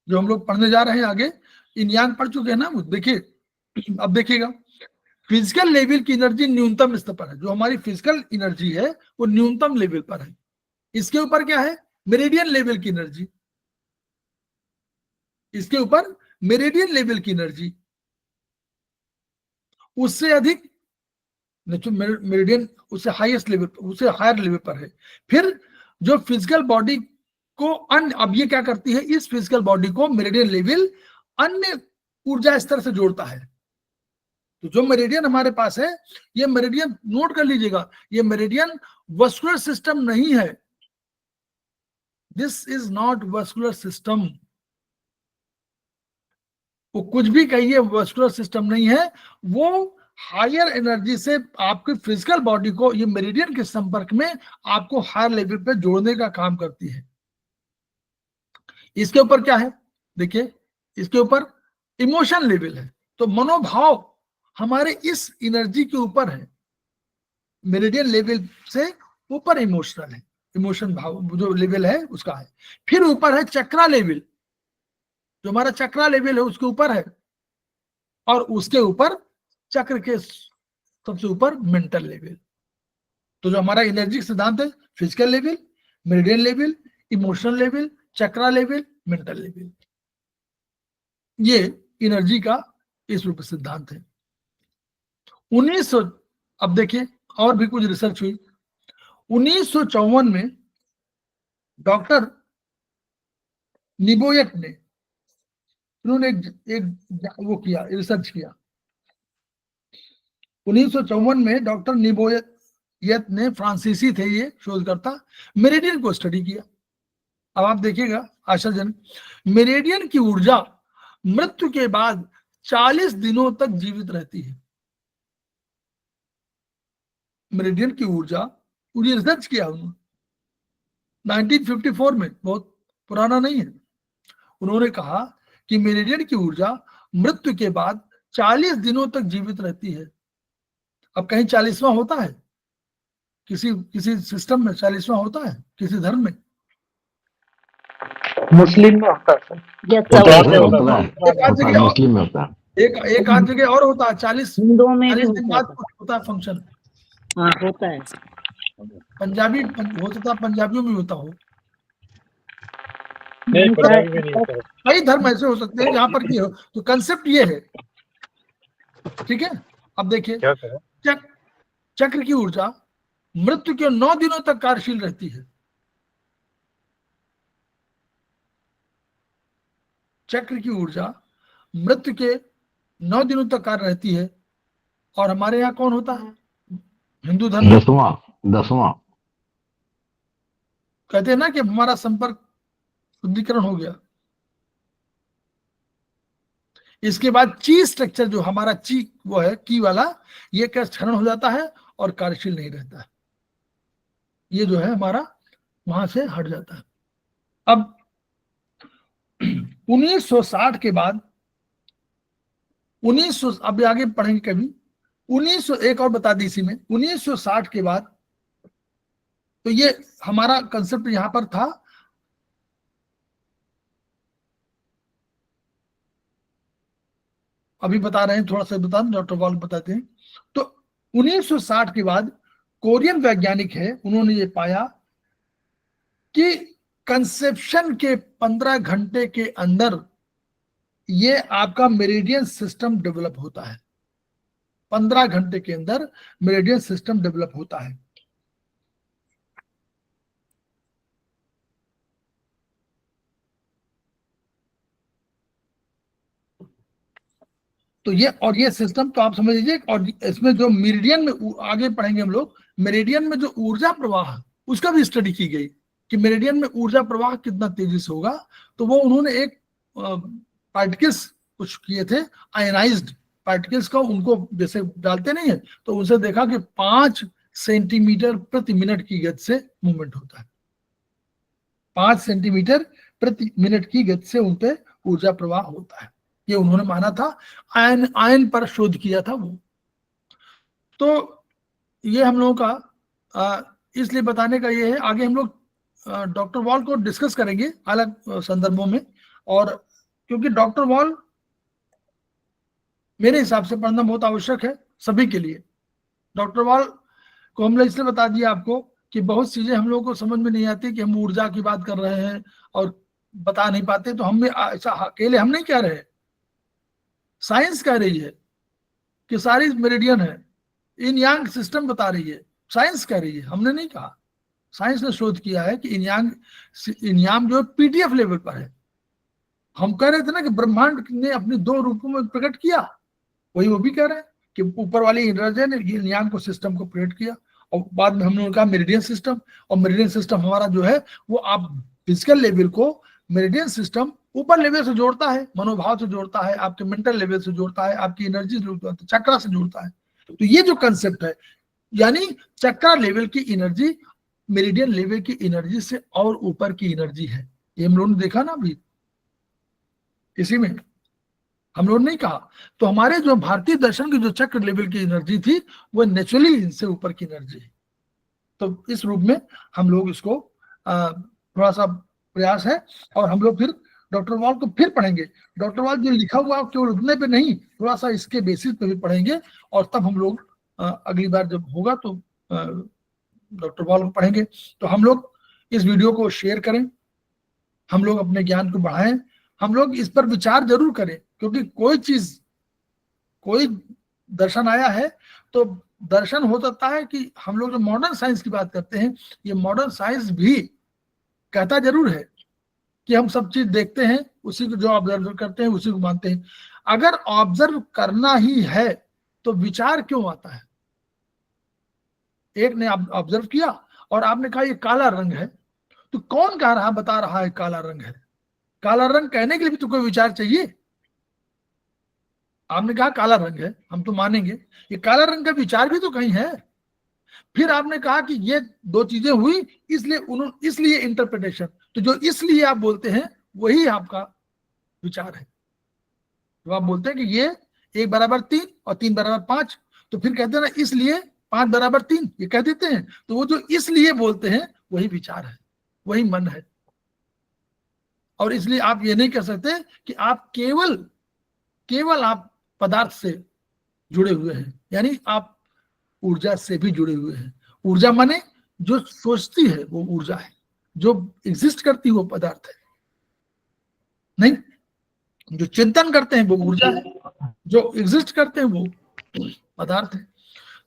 जो हम लोग पढ़ने जा रहे हैं आगे, इन यांग पढ़ चुके हैं ना। देखिए, अब देखिएगा, फिजिकल लेवल की एनर्जी न्यूनतम स्तर पर है। जो हमारी फिजिकल एनर्जी है वो न्यूनतम लेवल पर है। इसके ऊपर क्या है, मेरिडियन लेवल की एनर्जी। इसके ऊपर मेरिडियन लेवल की एनर्जी, उससे अधिक मेरिडियन, उससे हाईएस्ट लेवल, उससे हायर लेवल पर है। फिर जो फिजिकल बॉडी को अब ये क्या करती है, इस फिजिकल बॉडी को मेरिडियन लेवल अन्य ऊर्जा स्तर से जोड़ता है। तो जो मेरिडियन हमारे पास है, ये मेरिडियन नोट कर लीजिएगा, ये मेरिडियन वस्कुलर सिस्टम नहीं है। This is not vascular system. वो कुछ भी कहिए, वस्कुलर सिस्टम नहीं है। वो हायर एनर्जी से आपकी फिजिकल बॉडी को ये मेरिडियन के संपर्क में आपको हायर लेवल पे जोड़ने का काम करती है। इसके ऊपर क्या है, देखिए, इसके ऊपर इमोशन लेवल है। तो मनोभाव हमारे इस एनर्जी के ऊपर है, मेरिडियन लेवल से ऊपर इमोशनल है, इमोशन भाव जो लेवल है उसका है। फिर ऊपर है चक्रा लेवल, जो हमारा चक्रा लेवल है उसके ऊपर है, और उसके ऊपर चक्र के सबसे ऊपर मेंटल लेवल। तो जो हमारा एनर्जी सिद्धांत है, physical level, meridian level, emotional level, chakra level, mental level, ये एनर्जी का इस रूप सिद्धांत है। 1900, अब देखिए और भी कुछ रिसर्च हुई। 1954 में डॉक्टर निबोयत ने, उन्होंने एक वो किया, रिसर्च किया। 1954 में डॉक्टर निबोयत ने, फ्रांसीसी थे ये शोधकर्ता, मेरिडियन को स्टडी किया। अब आप देखिएगा आश्चर्यजनक, मेरिडियन की ऊर्जा मृत्यु के बाद 40 दिनों तक जीवित रहती है। मेरिडियन की ऊर्जा, पूरी रिसर्च किया उन्होंने 1954 में, बहुत पुराना नहीं है। उन्होंने कहा कि मेरिडियन की ऊर्जा मृत्यु के बाद 40 दिनों तक जीवित रहती है। अब कहीं 40वां होता है, किसी सिस्टम में 40वां होता है, किसी धर्म में? मुस्लिम में होता है, मुस्लिम में होता है, एक आध जगह और होता है। 40 दिन बाद कुछ होता है फंक्शन। हाँ होता है। पंजाबी हो सकता है, पंजाबियों में होता हो। कई धर्म ऐसे हो सकते हैं जहां पर की हो। तो कंसेप्ट ये है, ठीक है। अब देखिए, चक्र की ऊर्जा मृत्यु के 9 दिनों तक कार्यशील रहती है। चक्र की ऊर्जा मृत्यु के 9 दिनों तक कार्य रहती है। और हमारे यहाँ कौन होता है? हिंदू धर्म में दसवां कहते हैं ना कि हमारा संपर्क शुद्धिकरण हो गया। इसके बाद ची स्ट्रक्चर जो हमारा ची वो है की वाला, ये क्या क्षरण हो जाता है और कार्यशील नहीं रहता है। ये जो है हमारा वहां से हट जाता है। अब 1960 के बाद 1900 अब आगे पढ़ेंगे कभी 1901 और बता दी इसी में 1960 के बाद। तो ये हमारा कंसेप्ट यहां पर था। अभी बता रहे हैं, थोड़ा सा बता दें, डॉक्टर वॉल बताते हैं। तो 1960 के बाद कोरियन वैज्ञानिक है, उन्होंने ये पाया कि कंसेप्शन के 15 घंटे के अंदर ये आपका मेरिडियन सिस्टम डेवलप होता है। 15 घंटे के अंदर मेरिडियन सिस्टम डेवलप होता है। तो ये और ये सिस्टम तो आप समझ लीजिए। और इसमें जो मेरिडियन में आगे पढ़ेंगे हम लोग, मेरिडियन में जो ऊर्जा प्रवाह उसका भी स्टडी की गई कि मेरिडियन में ऊर्जा प्रवाह कितना तेजी से होगा। तो वो उन्होंने एक पार्टिकल्स कुछ किए थे, आयनाइज्ड पार्टिकल्स का, उनको जैसे डालते नहीं है, तो उनसे देखा कि 5 सेंटीमीटर प्रति मिनट की गति से मूवमेंट होता है। 5 सेंटीमीटर प्रति मिनट की गति से उनपे ऊर्जा प्रवाह होता है। ये उन्होंने माना था, आयन पर शोध किया था वो। तो ये हम लोगों का इसलिए बताने का ये है। आगे हम लोग डॉक्टर वॉल को डिस्कस करेंगे अलग संदर्भों में। और क्योंकि डॉक्टर वॉल मेरे हिसाब से पढ़ना बहुत आवश्यक है सभी के लिए। डॉक्टर वॉल को हमने इसलिए बता दिया आपको कि बहुत चीजें हम लोगों को समझ में नहीं आती कि हम ऊर्जा की बात कर रहे हैं और बता नहीं पाते। तो हमें ऐसा अकेले हम नहीं कह रहे, साइंस कह रही है कि सारी मेरिडियन है, इन यांग सिस्टम बता रही है, साइंस कह रही है, हमने नहीं कहा। साइंस ने शोध किया है कि इन यांग जो पीडीएफ लेवल पर है। हम कह रहे थे ना कि ब्रह्मांड ने अपने 2 रूपों में प्रकट किया, वही वो भी कह रहे हैं कि ऊपर वाली एनर्जी ने इन यांग को सिस्टम को प्रकट किया। और बाद में हमने कहा मेरिडियन सिस्टम। और मेरिडियन सिस्टम हमारा जो है वो आप फिजिकल लेवल को मेरिडियन सिस्टम ऊपर लेवल से जोड़ता है, मनोभाव से जोड़ता है, आपके मेंटल लेवल से जोड़ता है, आपकी एनर्जी से जोड़ता है, चक्रा से जोड़ता है। तो ये जो कंसेप्ट है, यानी चक्रा लेवल की एनर्जी मेरिडियन लेवल की एनर्जी से और ऊपर की एनर्जी है। ये हम लोगों ने देखा ना अभी इसी में, हम लोगों ने नहीं कहा। तो हमारे जो भारतीय दर्शन की जो चक्र लेवल की एनर्जी थी वो नेचुरली इनसे ऊपर की एनर्जी है। तो इस रूप में हम लोग इसको थोड़ा सा प्रयास है। और हम लोग फिर डॉक्टर वॉल को फिर पढ़ेंगे। डॉक्टर वॉल जो लिखा हुआ केवल उतने पे नहीं, थोड़ा सा इसके बेसिस पे भी पढ़ेंगे। और तब हम लोग अगली बार जब होगा तो डॉक्टर वॉल को पढ़ेंगे। तो हम लोग इस वीडियो को शेयर करें, हम लोग अपने ज्ञान को बढ़ाएं, हम लोग इस पर विचार जरूर करें। क्योंकि कोई चीज, कोई दर्शन आया है तो दर्शन हो सकता है कि हम लोग जो मॉडर्न साइंस की बात करते हैं, ये मॉडर्न साइंस भी कहता जरूर है कि हम सब चीज देखते हैं, उसी को जो ऑब्जर्व करते हैं उसी को मानते हैं। अगर ऑब्जर्व करना ही है तो विचार क्यों आता है? एक ने ऑब्जर्व किया और आपने कहा ये काला रंग है, तो कौन कह रहा बता रहा है काला रंग है? काला रंग कहने के लिए भी तो कोई विचार चाहिए। आपने कहा काला रंग है, हम तो मानेंगे, ये काला रंग का विचार भी तो कहीं है। फिर आपने कहा कि ये 2 चीजें हुई इसलिए इंटरप्रिटेशन, तो जो इसलिए आप बोलते हैं वही आपका विचार है। तो आप बोलते हैं कि ये 1 बराबर 3 और 3 बराबर 5, तो फिर कहते हैं ना इसलिए 5 बराबर 3, ये कह देते हैं। तो वो जो इसलिए बोलते हैं वही विचार है, वही मन है। और इसलिए आप ये नहीं कह सकते कि आप केवल आप पदार्थ से जुड़े हुए हैं, यानी आप ऊर्जा से भी जुड़े हुए हैं। ऊर्जा माने जो सोचती है वो ऊर्जा है, जो एग्जिस्ट करती है वो पदार्थ है नहीं। जो चिंतन करते हैं वो ऊर्जा है, जो एग्जिस्ट करते हैं वो पदार्थ है।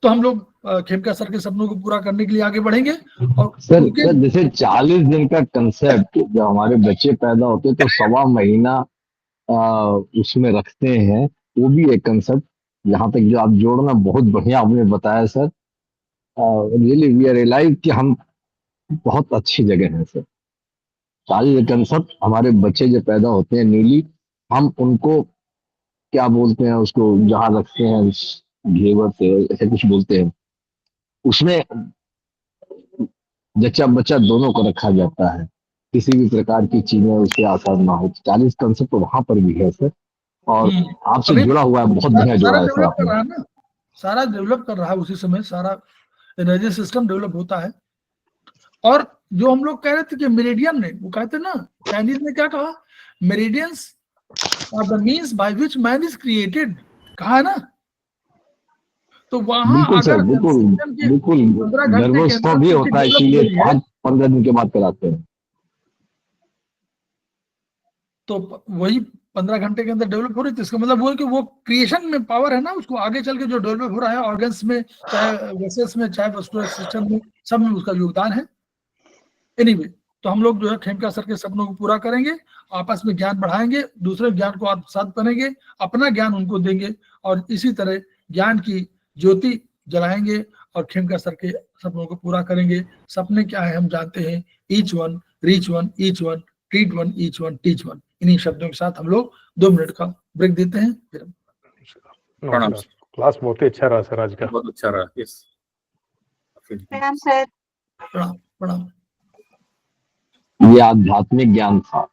तो हम लोग खेमका सर के सपनों को पूरा करने के लिए आगे बढ़ेंगे। और सर उनके सर जैसे 40 दिन का कंसेप्ट, जब हमारे बच्चे पैदा होते हैं तो 1.25 महीना उसमें रखते हैं, वो भी एक कंसेप्ट यहाँ तक जो आप जोड़ना बहुत बढ़िया आपने बताया sir. Really we are realise कि हम बहुत अच्छी जगह हैं सर। 40 कंसेप्ट, हमारे बच्चे जो पैदा होते हैं न्यूली, हम उनको क्या बोलते हैं, उसको जहाँ रखते हैं घेवर से ऐसे कुछ बोलते हैं, उसमें जच्चा बच्चा दोनों को रखा जाता है, किसी भी प्रकार की चीजें उससे आसार ना हो। 40 कंसेप्ट वहां पर भी है सर, और आपसे अभी जुड़ा हुआ है, बहुत बढ़िया सारा जुड़ा है सर डेवलप कर आपने। रहा है ना, सारा डेवलप कर रहा है, उसी समय सारा एनर्जी सिस्टम डेवलप होता है। और जो हम लोग कह रहे थे कि मेरिडियन ने, वो कहते ना, चाइनीज ने क्या कहा, meridians are the means by which man is created, कहा है ना। तो वहां बिल्कुल सर, अगर बिल्कुल सिस्टम के बिल्कुल। 15 घंटे के गर्भोत्सव अंदर भी सब होता है, चीज डेवलप हो इसीलिए रही है, 15 दिन के बाद कराते हैं। तो वही 15 घंटे के अंदर डेवलप हो रही थी, इसका मतलब वो है कि वो क्रिएशन में पावर है ना, उसको आगे चल के जो डेवलप हो रहा है ऑर्गन्स में, चाहे वेसल्स में, चाहे वस्कुलर सिस्टम में, सब में उसका योगदान है। एनीवे, तो हम लोग जो है खेमका सर के सपनों को पूरा करेंगे, आपस में ज्ञान बढ़ाएंगे, दूसरे ज्ञान को आत्मसात करेंगे, अपना ज्ञान उनको देंगे, और इसी तरह ज्ञान की ज्योति जलाएंगे और खेमका सर के सपनों को पूरा करेंगे। सपने क्या है हम जानते हैं, each one reach one, each one treat one, each one teach one. इन्हीं शब्दों के साथ हम लोग 2 मिनट का ब्रेक देते हैं, फिर प्रणाम नमस्कार। क्लास बहुत ही अच्छा रहा सर आज का। बहुत अच्छा रहा। यस, प्रणाम सर। प्रणाम प्रणाम। ये आध्यात्मिक ज्ञान था।